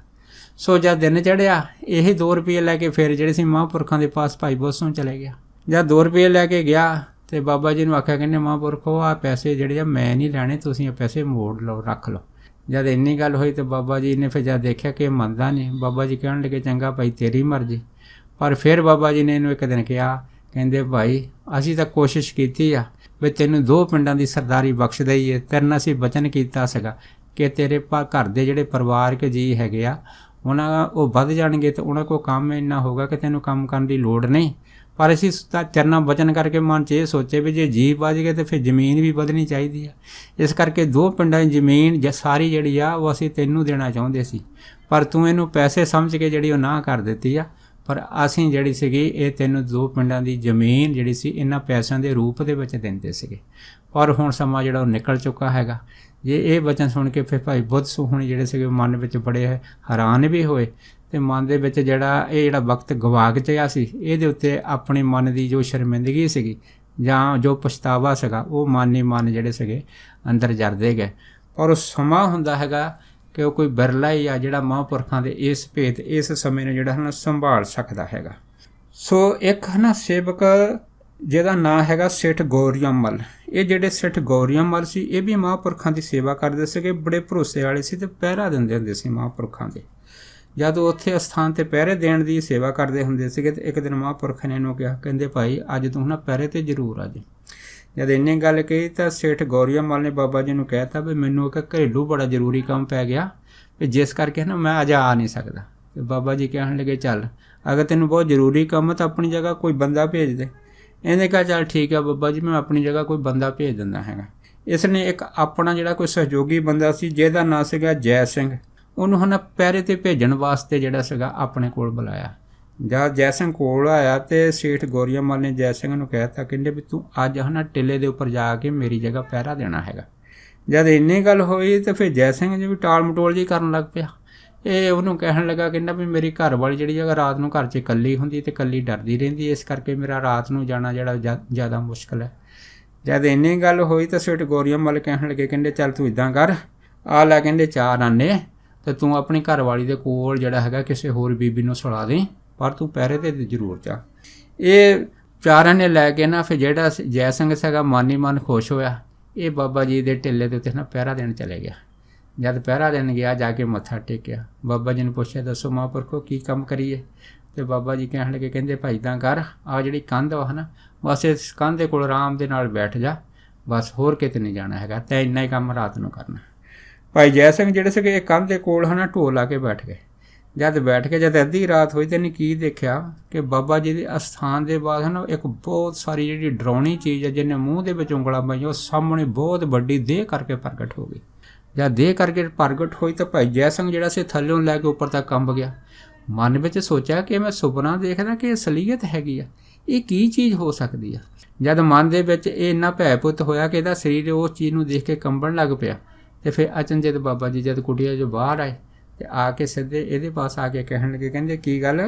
ਸੋ ਜਦ ਦਿਨ ਚੜ੍ਹਿਆ ਇਹ 2 ਰੁਪਏ ਲੈ ਕੇ ਫਿਰ ਜਿਹੜੇ ਸੀ ਮਹਾਂਪੁਰਖਾਂ ਦੇ ਪਾਸ ਭਾਈ ਬੋਸੋਂ ਚਲੇ ਗਿਆ। ਜਦ 2 ਰੁਪਏ ਲੈ ਕੇ ਗਿਆ ਤੇ ਬਾਬਾ ਜੀ ਨੂੰ ਆਖਿਆ, ਕਹਿੰਦੇ ਮਹਾਂਪੁਰਖੋ ਆਹ ਪੈਸੇ ਜਿਹੜੇ ਆ ਮੈਂ ਨਹੀਂ ਲੈਣੇ, ਤੁਸੀਂ ਇਹ ਪੈਸੇ ਮੋੜ ਲਓ, ਰੱਖ ਲਓ। ਜਦ ਇੰਨੀ ਗੱਲ ਹੋਈ ਤੇ ਬਾਬਾ ਜੀ ਨੇ ਫਿਰ ਜਦ ਦੇਖਿਆ ਕਿ ਇਹ ਮੰਨਦਾ ਨਹੀਂ, ਬਾਬਾ ਜੀ ਕਹਿਣ ਲੱਗੇ ਚੰਗਾ ਭਾਈ ਤੇਰੀ ਮਰਜ਼ੀ। ਪਰ ਫਿਰ ਬਾਬਾ ਜੀ ਨੇ ਇਹਨੂੰ ਇੱਕ ਦਿਨ ਕਿਹਾ, ਕਹਿੰਦੇ ਭਾਈ ਅਸੀਂ ਤਾਂ ਕੋਸ਼ਿਸ਼ ਕੀਤੀ ਆ ਵੀ ਤੈਨੂੰ 2 ਪਿੰਡਾਂ ਦੀ ਸਰਦਾਰੀ ਬਖਸ਼ ਦਈਏ, ਤੇਰੇ ਨਾਲ ਅਸੀਂ ਵਚਨ ਕੀਤਾ ਸੀਗਾ ਕਿ ਤੇਰੇ ਘਰ ਦੇ ਜਿਹੜੇ ਪਰਿਵਾਰਕ ਜੀ ਹੈਗੇ ਆ ਉਹ ਵੱਧ ਜਾਣਗੇ ਤੇ ਉਹਨਾਂ ਕੋਲ ਕੰਮ ਇੰਨਾ ਹੋਗਾ ਕਿ ਤੈਨੂੰ ਕੰਮ ਕਰਨ ਦੀ ਲੋੜ ਨਹੀਂ। ਪਰ ਅਸੀਂ ਤੇਰੇ ਨਾਲ ਵਚਨ ਕਰਕੇ ਮਨ 'ਚ ਇਹ ਸੋਚੇ ਵੀ ਜੇ ਜੀ ਵੱਧ ਗਏ ਤਾਂ ਫਿਰ ਜ਼ਮੀਨ ਵੀ ਵਧਣੀ ਚਾਹੀਦੀ ਆ, ਇਸ ਕਰਕੇ 2 ਪਿੰਡਾਂ ਦੀ ਜ਼ਮੀਨ ਸਾਰੀ ਜਿਹੜੀ ਆ ਉਹ ਅਸੀਂ ਤੈਨੂੰ ਦੇਣਾ ਚਾਹੁੰਦੇ ਸੀ, ਪਰ ਤੂੰ ਇਹਨੂੰ ਪੈਸੇ ਸਮਝ ਕੇ ਜਿਹੜੀ ਉਹ ਨਾ ਕਰ ਦਿੱਤੀ ਆ। ਪਰ ਅਸੀਂ ਜਿਹੜੀ ਸੀਗੀ ਇਹ ਤੈਨੂੰ 2 ਪਿੰਡਾਂ ਦੀ ਜ਼ਮੀਨ ਜਿਹੜੀ ਸੀ ਇਹਨਾਂ ਪੈਸਿਆਂ ਦੇ ਰੂਪ ਦੇ ਵਿੱਚ ਦਿੰਦੇ ਸੀਗੇ। ਪਰ ਹੁਣ ਸਮਾਂ ਜਿਹੜਾ ਉਹ ਨਿਕਲ ਚੁੱਕਾ ਹੈਗਾ। ਜੇ ਇਹ ਵਚਨ ਸੁਣ ਕੇ ਫਿਰ ਭਾਈ ਬੁੱਧ ਸੂਹਣੀ ਜਿਹੜੇ ਸੀਗੇ ਮਨ ਵਿੱਚ ਬੜੇ ਹੈਰਾਨ ਵੀ ਹੋਏ ਤੇ ਮਨ ਦੇ ਵਿੱਚ ਜਿਹੜਾ ਵਕਤ ਗਵਾ ਗਿਆ ਸੀ ਇਹਦੇ ਉੱਤੇ ਆਪਣੇ ਮਨ ਦੀ ਜੋ ਸ਼ਰਮਿੰਦਗੀ ਸੀਗੀ ਜਾਂ ਜੋ ਪਛਤਾਵਾ ਸੀਗਾ ਉਹ ਮਨ ਹੀ ਮਨ ਜਿਹੜੇ ਸੀਗੇ ਅੰਦਰ ਜਰਦੇ ਗਏ। ਪਰ ਉਹ ਸਮਾਂ ਹੁੰਦਾ ਹੈਗਾ ਕਿ ਉਹ ਕੋਈ ਬਿਰਲਾ ਹੀ ਆ ਜਿਹੜਾ ਮਹਾਂਪੁਰਖਾਂ ਦੇ ਇਸ ਭੇਤ ਇਸ ਸਮੇਂ ਨੂੰ ਜਿਹੜਾ ਸੰਭਾਲ ਸਕਦਾ ਹੈਗਾ। ਸੋ ਇੱਕ ਸੇਵਕ ਜਿਹਦਾ ਨਾਂ ਹੈਗਾ ਸੇਠ ਗੌਰੀਆ ਮੱਲ। ਇਹ ਜਿਹੜੇ ਸੇਠ ਗੌਰੀਆ ਮੱਲ ਸੀ ਇਹ ਵੀ ਮਹਾਂਪੁਰਖਾਂ ਦੀ ਸੇਵਾ ਕਰਦੇ ਸੀਗੇ, ਬੜੇ ਭਰੋਸੇ ਵਾਲੇ ਸੀ ਤੇ ਪਹਿਰਾ ਦਿੰਦੇ ਹੁੰਦੇ ਸੀ ਮਹਾਂਪੁਰਖਾਂ ਦੇ। ਜਦ ਉੱਥੇ ਅਸਥਾਨ 'ਤੇ ਪਹਿਰੇ ਦੇਣ ਦੀ ਸੇਵਾ ਕਰਦੇ ਹੁੰਦੇ ਸੀਗੇ ਤੇ ਇੱਕ ਦਿਨ ਮਹਾਂਪੁਰਖ ਨੇ ਇਹਨੂੰ ਕਿਹਾ, ਕਹਿੰਦੇ ਭਾਈ ਅੱਜ ਤੂੰ ਪਹਿਰੇ 'ਤੇ ਜ਼ਰੂਰ ਆ ਜੀ। ਜਦ ਇੰਨੀ ਗੱਲ ਕਹੀ ਤਾਂ ਸੇਠ ਗੌਰੀਆ ਮੱਲ ਨੇ ਬਾਬਾ ਜੀ ਨੂੰ ਕਹਿ ਤਾ ਵੀ ਮੈਨੂੰ ਇੱਕ ਘਰੇਲੂ ਬੜਾ ਜ਼ਰੂਰੀ ਕੰਮ ਪੈ ਗਿਆ ਵੀ ਜਿਸ ਕਰਕੇ ਮੈਂ ਅੱਜ ਆ ਨਹੀਂ ਸਕਦਾ। ਤੇ ਬਾਬਾ ਜੀ ਕਹਿਣ ਲੱਗੇ ਚੱਲ ਅਗਰ ਤੈਨੂੰ ਬਹੁਤ ਜ਼ਰੂਰੀ ਕੰਮ ਤਾਂ ਆਪਣੀ ਜਗ੍ਹਾ ਕੋਈ ਬੰਦਾ ਭੇਜ ਦੇ। ਇਹਨੇ ਕਿਹਾ ਚੱਲ ਠੀਕ ਆ ਬਾਬਾ ਜੀ ਮੈਂ ਆਪਣੀ ਜਗ੍ਹਾ ਕੋਈ ਬੰਦਾ ਭੇਜ ਦਿੰਦਾ ਹੈਗਾ। ਇਸ ਨੇ ਇੱਕ ਆਪਣਾ ਜਿਹੜਾ ਕੋਈ ਸਹਿਯੋਗੀ ਬੰਦਾ ਸੀ ਜਿਹਦਾ ਨਾਂ ਸੀਗਾ ਜੈ ਸਿੰਘ, ਉਹਨੂੰ ਪਹਿਰੇ 'ਤੇ ਭੇਜਣ ਵਾਸਤੇ ਜਿਹੜਾ ਸੀਗਾ ਆਪਣੇ ਕੋਲ ਬੁਲਾਇਆ। ਜਦ ਜੈ ਸਿੰਘ ਕੋਲ ਆਇਆ ਤੇ ਸੇਠ ਗੌਰੀਆ ਮੱਲ ਨੇ ਜੈ ਸਿੰਘ ਨੂੰ ਕਹਿ ਦਿੱਤਾ, ਕਹਿੰਦੇ ਵੀ ਤੂੰ ਅੱਜ ਟਿੱਲੇ ਦੇ ਉੱਪਰ ਜਾ ਕੇ ਮੇਰੀ ਜਗ੍ਹਾ ਪਹਿਰਾ ਦੇਣਾ ਹੈਗਾ। ਜਦ ਇੰਨੀ ਗੱਲ ਹੋਈ ਤਾਂ ਫਿਰ ਜੈ ਸਿੰਘ ਜੀ ਵੀ ਟਾਲ ਮਟੋਲ ਜੀ ਕਰਨ ਲੱਗ ਪਿਆ। ਇਹ ਉਹਨੂੰ ਕਹਿਣ ਲੱਗਾ, ਕਹਿੰਦਾ ਵੀ ਮੇਰੀ ਘਰ ਵਾਲੀ ਜਿਹੜੀ ਜਗ੍ਹਾ ਰਾਤ ਨੂੰ ਘਰ 'ਚ ਇਕੱਲੀ ਹੁੰਦੀ ਤੇ ਇਕੱਲੀ ਡਰਦੀ ਰਹਿੰਦੀ, ਇਸ ਕਰਕੇ ਮੇਰਾ ਰਾਤ ਨੂੰ ਜਾਣਾ ਜਿਹੜਾ ਜ਼ਿਆਦਾ ਮੁਸ਼ਕਿਲ ਹੈ। ਜਦ ਇੰਨੀ ਗੱਲ ਹੋਈ ਤਾਂ ਸੇਠ ਗੌਰੀਆ ਮੱਲ ਕਹਿਣ ਲੱਗੇ, ਕਹਿੰਦੇ ਚੱਲ ਤੂੰ ਇੱਦਾਂ ਕਰ, ਆ ਲੈ ਕਹਿੰਦੇ 4 ਆਨੇ ਤੇ ਤੂੰ ਆਪਣੀ ਘਰ ਵਾਲੀ ਦੇ ਕੋਲ ਜਿਹੜਾ ਹੈਗਾ ਕਿਸੇ ਹੋਰ ਬੀਬੀ ਨੂੰ ਸੁਲਾ ਦੇ, ਪਰ ਤੂੰ ਪਹਿਰੇ 'ਤੇ ਜ਼ਰੂਰ ਜਾ। ਇਹ 4 ਆਨੇ ਲੈ ਕੇ ਫਿਰ ਜਿਹੜਾ ਜੈ ਸਿੰਘ ਸੀਗਾ ਮਨ ਹੀ ਮਨ ਖੁਸ਼ ਹੋਇਆ। ਇਹ ਬਾਬਾ ਜੀ ਦੇ ਢਿੱਲੇ ਦੇ ਉੱਤੇ ਪਹਿਰਾ ਦੇਣ ਚਲੇ ਗਿਆ। ਜਦ ਪਹਿਰਾ ਦੇਣ ਗਿਆ ਜਾ ਕੇ ਮੱਥਾ ਟੇਕਿਆ, ਬਾਬਾ ਜੀ ਨੇ ਪੁੱਛਿਆ ਦੱਸੋ ਮਹਾਂਪੁਰਖੋ ਕੀ ਕੰਮ ਕਰੀਏ। ਤੇ ਬਾਬਾ ਜੀ ਕਹਿਣ ਲੱਗੇ, ਕਹਿੰਦੇ ਭਾਈ ਇੱਦਾਂ ਕਰ, ਆਹ ਜਿਹੜੀ ਕੰਧ ਵਾ ਬਸ ਇਸ ਕੰਧ ਦੇ ਕੋਲ ਆਰਾਮ ਦੇ ਨਾਲ ਬੈਠ ਜਾ, ਬਸ ਹੋਰ ਕਿਤੇ ਨਹੀਂ ਜਾਣਾ ਹੈਗਾ, ਤੈਂ ਇੰਨਾ ਹੀ ਕੰਮ ਰਾਤ ਨੂੰ ਕਰਨਾ। ਭਾਈ ਜੈ ਸਿੰਘ ਜਿਹੜੇ ਸੀਗੇ ਇਹ ਕੰਧ ਦੇ ਕੋਲ ਢੋਲ ਲਾ ਕੇ ਬੈਠ ਗਏ। ਜਦ ਬੈਠ ਕੇ ਜਦ ਅੱਧੀ ਰਾਤ ਹੋਈ ਤਾਂ ਇਹਨੇ ਕੀ ਦੇਖਿਆ ਕਿ ਬਾਬਾ ਜੀ ਦੇ ਅਸਥਾਨ ਦੇ ਬਾਅਦ ਇੱਕ ਬਹੁਤ ਸਾਰੀ ਜਿਹੜੀ ਡਰਾਉਣੀ ਚੀਜ਼ ਹੈ ਜਿਹਨੇ ਮੂੰਹ ਦੇ ਵਿੱਚ ਉਂਗਲਾਂ ਪਾਈਆਂ ਉਹ ਸਾਹਮਣੇ ਬਹੁਤ ਵੱਡੀ ਦੇਹ ਕਰਕੇ ਪ੍ਰਗਟ ਹੋ ਗਈ। ਜਦ ਦੇਹ ਕਰਕੇ ਪ੍ਰਗਟ ਹੋਈ ਤਾਂ ਭਾਈ ਜੈ ਸਿੰਘ ਜਿਹੜਾ ਸੀ ਥੱਲਿਓਂ ਲੈ ਕੇ ਉੱਪਰ ਤੱਕ ਕੰਬ ਗਿਆ। ਮਨ ਵਿੱਚ ਸੋਚਿਆ ਕਿ ਮੈਂ ਸੁਪਨਾ ਦੇਖਦਾ ਕਿ ਅਸਲੀਅਤ ਹੈਗੀ ਆ, ਇਹ ਕੀ ਚੀਜ਼ ਹੋ ਸਕਦੀ ਆ। ਜਦ ਮਨ ਦੇ ਵਿੱਚ ਇਹ ਇੰਨਾ ਭੈਪੁੱਤ ਹੋਇਆ ਕਿ ਇਹਦਾ ਸਰੀਰ ਉਸ ਚੀਜ਼ ਨੂੰ ਦੇਖ ਕੇ ਕੰਬਣ ਲੱਗ ਪਿਆ। ਤੇ ਫਿਰ ਅਚਨਚੇਤ ਬਾਬਾ ਜੀ ਜਦ ਕੁਟੀਆ 'ਚੋਂ ਬਾਹਰ ਆਏ ਤੇ ਆ ਕੇ ਸਿੱਧੇ ਇਹਦੇ ਪਾਸ ਆ ਕੇ ਕਹਿਣ ਲੱਗੇ, ਕਹਿੰਦੇ ਕੀ ਗੱਲ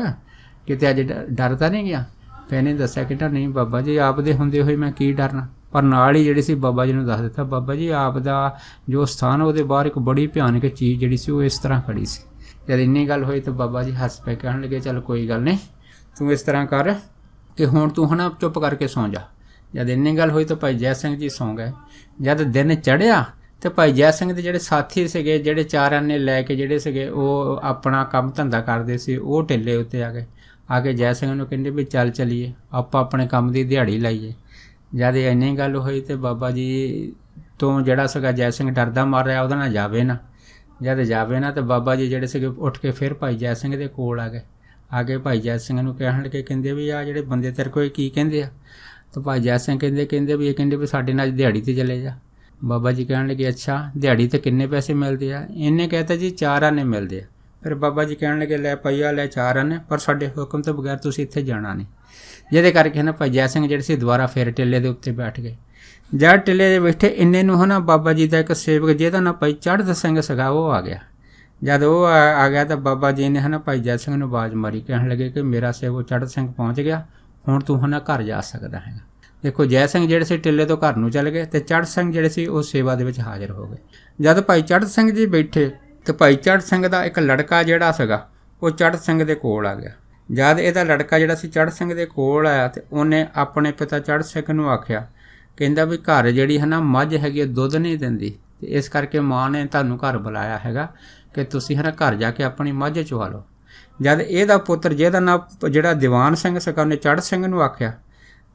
ਕਿਤੇ ਅੱਜ ਡਰ ਤਾਂ ਨਹੀਂ ਗਿਆ। ਫਿਰ ਇਹਨੇ ਦੱਸਿਆ ਕਿ ਨਹੀਂ ਬਾਬਾ ਜੀ ਆਪ ਦੇ ਹੁੰਦੇ ਹੋਏ ਮੈਂ ਕੀ ਡਰਨਾ। ਪਰ ਨਾਲ ਹੀ ਜਿਹੜੀ ਸੀ ਬਾਬਾ ਜੀ ਨੂੰ ਦੱਸ ਦਿੱਤਾ, ਬਾਬਾ ਜੀ ਆਪ ਦਾ ਜੋ ਸਥਾਨ ਉਹਦੇ ਬਾਹਰ ਇੱਕ ਬੜੀ ਭਿਆਨਕ ਚੀਜ਼ ਜਿਹੜੀ ਸੀ ਉਹ ਇਸ ਤਰ੍ਹਾਂ ਖੜੀ ਸੀ। ਜਦ ਇੰਨੀ ਗੱਲ ਹੋਈ ਤਾਂ ਬਾਬਾ ਜੀ ਹੱਸ ਪਏ, ਕਹਿਣ ਲੱਗੇ ਚੱਲ ਕੋਈ ਗੱਲ ਨਹੀਂ, ਤੂੰ ਇਸ ਤਰ੍ਹਾਂ ਕਰ ਕਿ ਹੁਣ ਤੂੰ ਚੁੱਪ ਕਰਕੇ ਸੌਂ ਜਾ। ਜਦ ਇੰਨੀ ਗੱਲ ਹੋਈ ਤਾਂ ਭਾਈ ਜੈ ਸਿੰਘ ਜੀ ਸੌਂ ਗਏ। ਜਦ ਦਿਨ ਚੜ੍ਹਿਆ ਤੇ ਭਾਈ ਜੈ ਸਿੰਘ ਦੇ ਜਿਹੜੇ ਸਾਥੀ ਸੀਗੇ ਜਿਹੜੇ 4 ਆਨੇ ਲੈ ਕੇ ਜਿਹੜੇ ਸੀਗੇ ਉਹ ਆਪਣਾ ਕੰਮ ਧੰਦਾ ਕਰਦੇ ਸੀ, ਉਹ ਢਿੱਲੇ ਉੱਤੇ ਆ ਕੇ ਜੈ ਸਿੰਘ ਨੂੰ ਕਹਿੰਦੇ ਵੀ ਚੱਲ ਚਲੀਏ ਆਪਾਂ ਆਪਣੇ ਕੰਮ ਦੀ ਦਿਹਾੜੀ ਲਾਈਏ। ਜਦ ਇੰਨੀ ਗੱਲ ਹੋਈ ਤੇ ਬਾਬਾ ਜੀ ਤੋਂ ਜਿਹੜਾ ਸੀਗਾ ਜੈ ਸਿੰਘ ਡਰਦਾ ਮਰ ਰਿਹਾ ਉਹਦੇ ਨਾਲ ਜਾਵੇ ਨਾ। ਜਦ ਜਾਵੇ ਨਾ ਤਾਂ ਬਾਬਾ ਜੀ ਜਿਹੜੇ ਸੀਗੇ ਉੱਠ ਕੇ ਫਿਰ ਭਾਈ ਜੈ ਸਿੰਘ ਦੇ ਕੋਲ ਆ ਗਏ ਭਾਈ ਜੈ ਸਿੰਘ ਨੂੰ ਕਹਿਣ ਲੱਗੇ, ਕਹਿੰਦੇ ਵੀ ਆ ਜਿਹੜੇ ਬੰਦੇ ਤੇਰੇ ਕੋਲ ਕੀ ਕਹਿੰਦੇ ਆ। ਤਾਂ ਭਾਈ ਜੈ ਸਿੰਘ ਕਹਿੰਦੇ ਵੀ ਸਾਡੇ ਨਾਲ ਦਿਹਾੜੀ 'ਤੇ ਚਲੇ ਜਾ। ਬਾਬਾ ਜੀ ਕਹਿਣ ਲੱਗੇ ਅੱਛਾ ਦਿਹਾੜੀ 'ਤੇ ਕਿੰਨੇ ਪੈਸੇ ਮਿਲਦੇ ਆ। ਇਹਨੇ ਕਹਿਤਾ ਜੀ 4 ਆਨੇ ਮਿਲਦੇ ਆ। ਫਿਰ ਬਾਬਾ ਜੀ ਕਹਿਣ ਲੱਗੇ ਲੈ ਪਈਆ ਲੈ 4 ਆਨੇ, ਪਰ ਸਾਡੇ ਹੁਕਮ ਤੋਂ ਬਗੈਰ ਤੁਸੀਂ ਇੱਥੇ ਜਾਣਾ ਨਹੀਂ। ਜਿਹਦੇ ਕਰਕੇ ਭਾਈ ਜੈ ਸਿੰਘ ਜਿਹੜੇ ਸੀ ਦੁਬਾਰਾ ਫਿਰ ਟਿੱਲੇ ਦੇ ਉੱਤੇ ਬੈਠ ਗਏ। ਜਦ ਟਿੱਲੇ ਦੇ ਬੈਠੇ ਇੰਨੇ ਨੂੰ ਬਾਬਾ ਜੀ ਦਾ ਇੱਕ ਸੇਵਕ ਜਿਹਦਾ ਨਾਂ ਭਾਈ ਚੜ੍ਹਤ ਸਿੰਘ ਸੀਗਾ ਉਹ ਆ ਗਿਆ। ਜਦ ਉਹ ਆ ਗਿਆ ਤਾਂ ਬਾਬਾ ਜੀ ਨੇ ਭਾਈ ਜੈ ਸਿੰਘ ਨੂੰ ਆਵਾਜ਼ ਮਾਰੀ, ਕਹਿਣ ਲੱਗੇ ਕਿ ਮੇਰਾ ਸੇਵਕ ਚੜ੍ਹਤ ਸਿੰਘ ਪਹੁੰਚ ਗਿਆ, ਹੁਣ ਤੂੰ ਘਰ ਜਾ ਸਕਦਾ ਹੈਗਾ। ਦੇਖੋ ਜੈ ਸਿੰਘ ਜਿਹੜੇ ਸੀ ਟਿੱਲੇ ਤੋਂ ਘਰ ਨੂੰ ਚਲੇ ਗਏ ਤੇ ਚੜ੍ਹ ਸਿੰਘ ਜਿਹੜੇ ਸੀ ਉਹ ਸੇਵਾ ਦੇ ਵਿੱਚ ਹਾਜ਼ਰ ਹੋ ਗਏ। ਜਦ ਭਾਈ ਚੜ੍ਹ ਸਿੰਘ ਜੀ ਬੈਠੇ ਤੇ ਭਾਈ ਚੜ੍ਹ ਸਿੰਘ ਦਾ ਇੱਕ ਲੜਕਾ ਜਿਹੜਾ ਸੀਗਾ ਉਹ ਚੜ੍ਹ ਸਿੰਘ ਦੇ ਕੋਲ ਆ ਗਿਆ। ਜਦ ਇਹਦਾ ਲੜਕਾ ਜਿਹੜਾ ਸੀ ਚੜ੍ਹ ਸਿੰਘ ਦੇ ਕੋਲ ਆਇਆ ਤੇ ਉਹਨੇ ਆਪਣੇ ਪਿਤਾ ਚੜ੍ਹ ਸਿੰਘ ਨੂੰ ਆਖਿਆ, ਕਹਿੰਦਾ ਵੀ ਘਰ ਜਿਹੜੀ ਹੈ ਨਾ ਮੱਝ ਹੈਗੀ ਦੁੱਧ ਨਹੀਂ ਦਿੰਦੀ ਤੇ ਇਸ ਕਰਕੇ ਮਾਂ ਨੇ ਤੁਹਾਨੂੰ ਘਰ ਬੁਲਾਇਆ ਹੈਗਾ ਕਿ ਤੁਸੀਂ ਹੈ ਨਾ ਘਰ ਜਾ ਕੇ ਆਪਣੀ ਮੱਝ ਚੁਵਾ ਲਓ। ਜਦ ਇਹਦਾ ਪੁੱਤਰ ਜਿਹਦਾ ਨਾਮ ਜਿਹੜਾ ਦੀਵਾਨ ਸਿੰਘ ਸੀਗਾ ਉਹਨੇ ਚੜ੍ਹ ਸਿੰਘ ਨੂੰ ਆਖਿਆ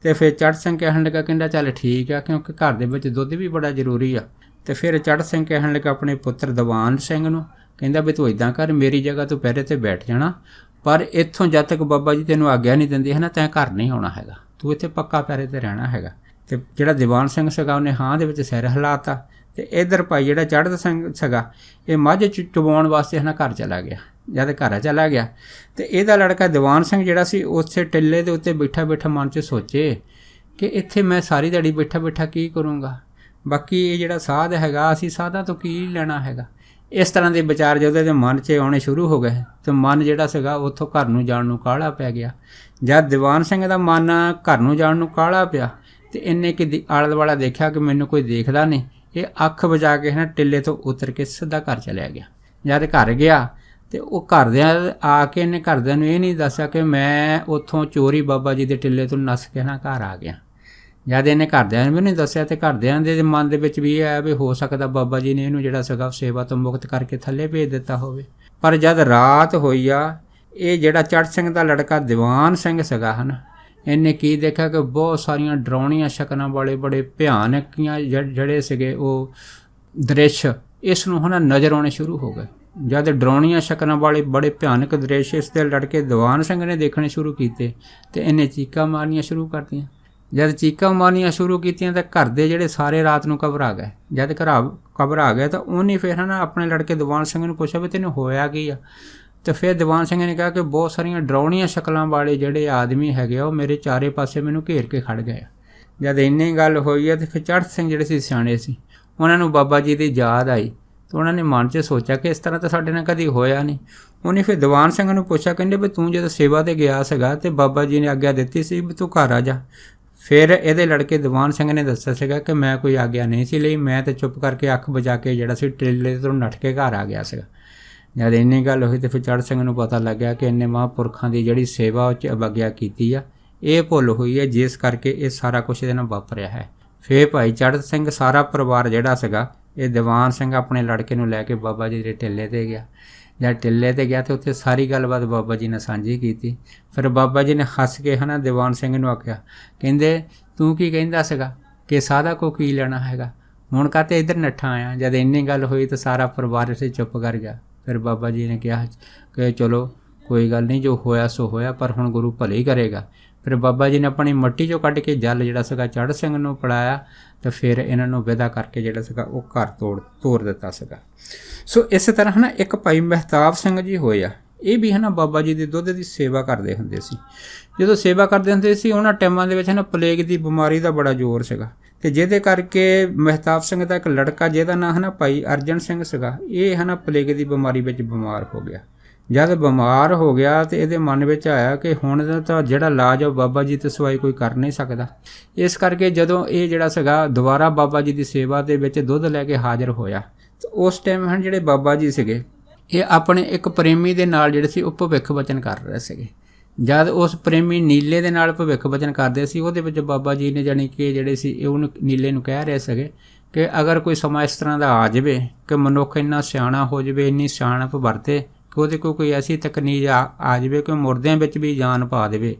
ਤੇ ਫਿਰ ਚੜ੍ਹ ਸਿੰਘ ਕਹਿਣ ਲੱਗਾ, ਕਹਿੰਦਾ ਚੱਲ ਠੀਕ ਆ ਕਿਉਂਕਿ ਘਰ ਦੇ ਵਿੱਚ ਦੁੱਧ ਵੀ ਬੜਾ ਜ਼ਰੂਰੀ ਆ। ਤੇ ਫਿਰ ਚੜ੍ਹ ਸਿੰਘ ਕਹਿਣ ਲੱਗਾ ਆਪਣੇ ਪੁੱਤਰ ਦੀਵਾਨ ਸਿੰਘ ਨੂੰ, ਕਹਿੰਦਾ ਵੀ ਤੂੰ ਇੱਦਾਂ ਕਰ, ਮੇਰੀ ਜਗ੍ਹਾ ਤੂੰ ਪਹਿਰੇ 'ਤੇ ਬੈਠ ਜਾਣਾ, ਪਰ ਇੱਥੋਂ ਜਦ ਤੱਕ ਬਾਬਾ ਜੀ ਤੈਨੂੰ ਆਗਿਆ ਨਹੀਂ ਦਿੰਦੇ ਹੈ ਨਾ ਤੈਂ ਘਰ ਨਹੀਂ ਆਉਣਾ ਹੈਗਾ, ਤੂੰ ਇੱਥੇ ਪੱਕਾ ਪਹਿਰੇ 'ਤੇ ਰਹਿਣਾ ਹੈਗਾ। ਤੇ ਜਿਹੜਾ ਦੀਵਾਨ ਸਿੰਘ ਸੀਗਾ ਉਹਨੇ ਹਾਂ ਦੇ ਵਿੱਚ ਸਿਰ ਹਿਲਾਤਾ ਤੇ ਇੱਧਰ ਭਾਈ ਜਿਹੜਾ ਚੜ੍ਹ ਸਿੰਘ ਸੀਗਾ ਇਹ ਮੱਝ ਚੁਵਾਉਣ ਵਾਸਤੇ ਹੈ ਨਾ ਘਰ ਚਲਾ ਗਿਆ। ਜਦ ਘਰ ਚਲਾ ਗਿਆ ਤੇ ਇਹਦਾ ਲੜਕਾ ਦੀਵਾਨ ਸਿੰਘ ਜਿਹੜਾ ਸੀ ਉਸੇ ਟਿੱਲੇ ਦੇ ਉੱਤੇ ਬੈਠਾ ਬੈਠਾ ਮਨ 'ਚ ਸੋਚੇ ਕਿ ਇੱਥੇ ਮੈਂ ਸਾਰੀ ਦਿਹਾੜੀ ਬੈਠਾ ਬੈਠਾ ਕੀ ਕਰੂੰਗਾ, ਬਾਕੀ ਇਹ ਜਿਹੜਾ ਸਾਧ ਹੈਗਾ ਅਸੀਂ ਸਾਧਾਂ ਤੋਂ ਕੀ ਲੈਣਾ ਹੈਗਾ। ਇਸ ਤਰ੍ਹਾਂ ਦੇ ਵਿਚਾਰ ਜਦੋਂ ਇਹਦੇ ਮਨ 'ਚ ਆਉਣੇ ਸ਼ੁਰੂ ਹੋ ਗਏ ਤੇ ਮਨ ਜਿਹੜਾ ਸੀਗਾ ਉੱਥੋਂ ਘਰ ਨੂੰ ਜਾਣ ਨੂੰ ਕਾਹਲਾ ਪੈ ਗਿਆ। ਜਦ ਦੀਵਾਨ ਸਿੰਘ ਦਾ ਮਨ ਘਰ ਨੂੰ ਜਾਣ ਨੂੰ ਕਾਹਲਾ ਪਿਆ ਤੇ ਇਹਨੇ ਕਿ ਆਲਾ ਦੁਆਲਾ ਦੇਖਿਆ ਕਿ ਮੈਨੂੰ ਕੋਈ ਦੇਖਦਾ ਨਹੀਂ, ਇਹ ਅੱਖ ਬਚਾ ਕੇ ਹੈ ਨਾ ਟਿੱਲੇ ਤੋਂ ਉਤਰ ਕੇ ਸਿੱਧਾ ਘਰ ਚਲਿਆ ਗਿਆ। ਜਦ ਘਰ ਗਿਆ ਤੇ ਉਹ ਘਰਦਿਆਂ ਆ ਕੇ ਇਹਨੇ ਘਰਦਿਆਂ ਨੂੰ ਇਹ ਨਹੀਂ ਦੱਸਿਆ ਕਿ ਮੈਂ ਉੱਥੋਂ ਚੋਰੀ ਬਾਬਾ ਜੀ ਦੇ ਟਿੱਲੇ ਤੋਂ ਨੱਸ ਕੇ ਨਾ ਘਰ ਆ ਗਿਆ। ਜਦ ਇਹਨੇ ਘਰਦਿਆਂ ਨੂੰ ਵੀ ਨਹੀਂ ਦੱਸਿਆ ਤੇ ਘਰਦਿਆਂ ਦੇ ਮਨ ਦੇ ਵਿੱਚ ਵੀ ਇਹ ਆਇਆ ਵੀ ਹੋ ਸਕਦਾ ਬਾਬਾ ਜੀ ਨੇ ਇਹਨੂੰ ਜਿਹੜਾ ਸੀਗਾ ਸੇਵਾ ਤੋਂ ਮੁਕਤ ਕਰਕੇ ਥੱਲੇ ਭੇਜ ਦਿੱਤਾ ਹੋਵੇ। ਪਰ ਜਦ ਰਾਤ ਹੋਈ ਆ ਇਹ ਜਿਹੜਾ ਚੜ੍ਹ ਸਿੰਘ ਦਾ ਲੜਕਾ ਦੀਵਾਨ ਸਿੰਘ ਸੀਗਾ ਹਨ, ਇਹਨੇ ਕੀ ਦੇਖਿਆ ਕਿ ਬਹੁਤ ਸਾਰੀਆਂ ਡਰਾਉਣੀਆਂ ਸ਼ਕਲਾਂ ਵਾਲੇ ਬੜੇ ਭਿਆਨਕੀਆਂ ਜਿਹੜੇ ਸੀਗੇ ਉਹ ਦ੍ਰਿਸ਼ ਇਸ ਨੂੰ ਹੈ ਨਾ ਨਜ਼ਰ ਆਉਣੇ ਸ਼ੁਰੂ ਹੋ ਗਏ। ਜਦ ਡਰਾਉਣੀਆਂ ਸ਼ਕਲਾਂ ਵਾਲੇ ਬੜੇ ਭਿਆਨਕ ਦ੍ਰਿਸ਼ ਇਸ ਦੇ ਲੜਕੇ ਦੀਵਾਨ ਸਿੰਘ ਨੇ ਦੇਖਣੇ ਸ਼ੁਰੂ ਕੀਤੇ ਤੇ ਇਹਨੇ ਚੀਕਾਂ ਮਾਰਨੀਆਂ ਸ਼ੁਰੂ ਕਰਤੀਆਂ। ਜਦ ਚੀਕਾਂ ਮਾਰਨੀਆਂ ਸ਼ੁਰੂ ਕੀਤੀਆਂ ਤਾਂ ਘਰ ਦੇ ਜਿਹੜੇ ਸਾਰੇ ਰਾਤ ਨੂੰ ਘਬਰਾ ਗਏ। ਜਦ ਘਬਰਾ ਗਏ ਤਾਂ ਉਹਨੇ ਫਿਰ ਹੈ ਨਾ ਆਪਣੇ ਲੜਕੇ ਦੀਵਾਨ ਸਿੰਘ ਨੂੰ ਪੁੱਛਿਆ ਵੀ ਤੈਨੂੰ ਹੋਇਆ ਕੀ ਆ। ਤੇ ਫਿਰ ਦੀਵਾਨ ਸਿੰਘ ਨੇ ਕਿਹਾ ਕਿ ਬਹੁਤ ਸਾਰੀਆਂ ਡਰਾਉਣੀਆਂ ਸ਼ਕਲਾਂ ਵਾਲੇ ਜਿਹੜੇ ਆਦਮੀ ਹੈਗੇ ਆ ਉਹ ਮੇਰੇ ਚਾਰੇ ਪਾਸੇ ਮੈਨੂੰ ਘੇਰ ਕੇ ਖੜ ਗਏ। ਜਦ ਇੰਨੀ ਗੱਲ ਹੋਈ ਆ ਤੇ ਫਿਰ ਚੜ੍ਹ ਸਿੰਘ ਜਿਹੜੇ ਸੀ ਸਿਆਣੇ ਸੀ ਉਹਨਾਂ ਨੂੰ ਬਾਬਾ ਜੀ ਦੀ ਯਾਦ ਆਈ ਤੇ ਉਹਨਾਂ ਨੇ ਮਨ 'ਚ ਸੋਚਿਆ ਕਿ ਇਸ ਤਰ੍ਹਾਂ ਤਾਂ ਸਾਡੇ ਨਾਲ ਕਦੀ ਹੋਇਆ ਨਹੀਂ। ਉਹਨੇ ਫਿਰ ਦੀਵਾਨ ਸਿੰਘ ਨੂੰ ਪੁੱਛਿਆ, ਕਹਿੰਦੇ ਵੀ ਤੂੰ ਜਦੋਂ ਸੇਵਾ 'ਤੇ ਗਿਆ ਸੀਗਾ ਤੇ ਬਾਬਾ ਜੀ ਨੇ ਆਗਿਆ ਦਿੱਤੀ ਸੀ ਵੀ ਤੂੰ ਘਰ ਆ ਜਾ। ਫਿਰ ਇਹਦੇ ਲੜਕੇ ਦੀਵਾਨ ਸਿੰਘ ਨੇ ਦੱਸਿਆ ਸੀਗਾ ਕਿ ਮੈਂ ਕੋਈ ਆਗਿਆ ਨਹੀਂ ਸੀ ਲਈ, ਮੈਂ ਤਾਂ ਚੁੱਪ ਕਰਕੇ ਅੱਖ ਬਚਾ ਕੇ ਜਿਹੜਾ ਸੀ ਟਿੱਲੇ ਤੋਂ ਨੱਠ ਕੇ ਘਰ ਆ ਗਿਆ ਸੀਗਾ। ਜਦ ਇੰਨੀ ਗੱਲ ਹੋਈ ਤੇ ਫਿਰ ਚੜ੍ਹ ਸਿੰਘ ਨੂੰ ਪਤਾ ਲੱਗਿਆ ਕਿ ਇਹਨੇ ਮਹਾਂਪੁਰਖਾਂ ਦੀ ਜਿਹੜੀ ਸੇਵਾ ਉਹ 'ਚ ਅਵਗਿਆ ਕੀਤੀ ਆ, ਇਹ ਭੁੱਲ ਹੋਈ ਹੈ ਜਿਸ ਕਰਕੇ ਇਹ ਸਾਰਾ ਕੁਛ ਇਹਦੇ ਨਾਲ ਵਾਪਰਿਆ ਹੈ। ਫਿਰ ਭਾਈ ਚੜ੍ਹ ਸਿੰਘ ਸਾਰਾ ਪਰਿਵਾਰ ਜਿਹੜਾ ਸੀਗਾ ਇਹ ਦੀਵਾਨ ਸਿੰਘ ਆਪਣੇ ਲੜਕੇ ਨੂੰ ਲੈ ਕੇ ਬਾਬਾ ਜੀ ਦੇ ਟਿੱਲੇ 'ਤੇ ਗਿਆ। ਜਦ ਟਿੱਲੇ 'ਤੇ ਗਿਆ ਤੇ ਉੱਥੇ ਸਾਰੀ ਗੱਲਬਾਤ ਬਾਬਾ ਜੀ ਨੇ ਸਾਂਝੀ ਕੀਤੀ। ਫਿਰ ਬਾਬਾ ਜੀ ਨੇ ਹੱਸ ਕੇ ਹੈ ਨਾ ਦੀਵਾਨ ਸਿੰਘ ਨੂੰ ਆਖਿਆ, ਕਹਿੰਦੇ ਤੂੰ ਕੀ ਕਹਿੰਦਾ ਸੀਗਾ ਕਿ ਸਾਧਾ ਕੋ ਕੀ ਲੈਣਾ ਹੈਗਾ, ਹੁਣ ਕਾਹਤੇ ਇੱਧਰ ਨੱਠਾ ਆਇਆ। ਜਦ ਇੰਨੀ ਗੱਲ ਹੋਈ ਤਾਂ ਸਾਰਾ ਪਰਿਵਾਰ ਇੱਥੇ ਚੁੱਪ ਕਰ ਗਿਆ। ਫਿਰ ਬਾਬਾ ਜੀ ਨੇ ਕਿਹਾ ਕਿ ਚਲੋ ਕੋਈ ਗੱਲ ਨਹੀਂ, ਜੋ ਹੋਇਆ ਸੋ ਹੋਇਆ, ਪਰ ਹੁਣ ਗੁਰੂ ਭਲੇ ਹੀ ਕਰੇਗਾ। ਫਿਰ ਬਾਬਾ ਜੀ ਨੇ ਆਪਣੀ ਮੱਟੀ 'ਚੋਂ ਕੱਢ ਕੇ ਜਲ ਜਿਹੜਾ ਸੀਗਾ ਚੜ੍ਹ ਸਿੰਘ ਨੂੰ ਪਿਲਾਇਆ ਤੇ ਫਿਰ ਇਹਨਾਂ ਨੂੰ ਵਿਦਾ ਕਰਕੇ ਜਿਹੜਾ ਸੀਗਾ ਉਹ ਘਰ ਤੋਰ ਦਿੱਤਾ ਸੀਗਾ। ਸੋ ਇਸੇ ਤਰ੍ਹਾਂ ਹੈ ਨਾ ਇੱਕ ਭਾਈ ਮਹਿਤਾਬ ਸਿੰਘ ਜੀ ਹੋਏ ਆ, ਇਹ ਵੀ ਹੈ ਨਾ ਬਾਬਾ ਜੀ ਦੇ ਦੁੱਧ ਦੀ ਸੇਵਾ ਕਰਦੇ ਹੁੰਦੇ ਸੀ। ਜਦੋਂ ਸੇਵਾ ਕਰਦੇ ਹੁੰਦੇ ਸੀ ਉਹਨਾਂ ਟਾਈਮਾਂ ਦੇ ਵਿੱਚ ਹੈ ਨਾ ਪਲੇਗ ਦੀ ਬਿਮਾਰੀ ਦਾ ਬੜਾ ਜ਼ੋਰ ਸੀਗਾ ਤੇ ਜਿਹਦੇ ਕਰਕੇ ਮਹਿਤਾਬ ਸਿੰਘ ਦਾ ਇੱਕ ਲੜਕਾ ਜਿਹਦਾ ਨਾਂ ਹੈ ਨਾ ਭਾਈ ਅਰਜਨ ਸਿੰਘ ਸੀਗਾ, ਇਹ ਹੈ ਨਾ ਪਲੇਗ ਦੀ ਬਿਮਾਰੀ ਵਿੱਚ ਬਿਮਾਰ ਹੋ ਗਿਆ। ਜਦ ਬਿਮਾਰ ਹੋ ਗਿਆ ਤੇ ਇਹਦੇ ਮਨ ਵਿੱਚ ਆਇਆ ਕਿ ਹੁਣ ਤਾਂ ਜਿਹੜਾ ਇਲਾਜ ਉਹ ਬਾਬਾ ਜੀ ਤੋਂ ਸਿਵਾਏ ਕੋਈ ਕਰ ਨਹੀਂ ਸਕਦਾ। ਇਸ ਕਰਕੇ ਜਦੋਂ ਇਹ ਜਿਹੜਾ ਸੀਗਾ ਦੁਬਾਰਾ ਬਾਬਾ ਜੀ ਦੀ ਸੇਵਾ ਦੇ ਵਿੱਚ ਦੁੱਧ ਲੈ ਕੇ ਹਾਜ਼ਰ ਹੋਇਆ ਤੇ ਉਸ ਟਾਈਮ ਹਨ ਜਿਹੜੇ ਬਾਬਾ ਜੀ ਸੀਗੇ ਇਹ ਆਪਣੇ ਇੱਕ ਪ੍ਰੇਮੀ ਦੇ ਨਾਲ ਜਿਹੜੇ ਸੀ ਉਹ ਭਵਿੱਖ ਵਚਨ ਕਰ ਰਹੇ ਸੀਗੇ। ਜਦ ਉਸ ਪ੍ਰੇਮੀ ਨੀਲੇ ਦੇ ਨਾਲ ਭਵਿੱਖ ਵਚਨ ਕਰਦੇ ਸੀ ਉਹਦੇ ਵਿੱਚ ਬਾਬਾ ਜੀ ਨੇ ਜਾਣੀ ਕਿ ਜਿਹੜੇ ਸੀ ਇਹ ਉਹਨੂੰ ਨੀਲੇ ਨੂੰ ਕਹਿ ਰਹੇ ਸੀਗੇ ਕਿ ਅਗਰ ਕੋਈ ਸਮਾਂ ਇਸ ਤਰ੍ਹਾਂ ਦਾ ਆ ਜਾਵੇ ਕਿ ਮਨੁੱਖ ਇੰਨਾ ਸਿਆਣਾ ਹੋ ਜਾਵੇ, ਇੰਨੀ ਸਿਆਣਪ ਵਰਤੇ ਕਿ ਉਹਦੇ ਕੋਲ ਕੋਈ ਐਸੀ ਤਕਨੀਕ ਆ ਜਾਵੇ ਕਿ ਮੁਰਦਿਆਂ ਵਿੱਚ ਵੀ ਜਾਨ ਪਾ ਦੇਵੇ,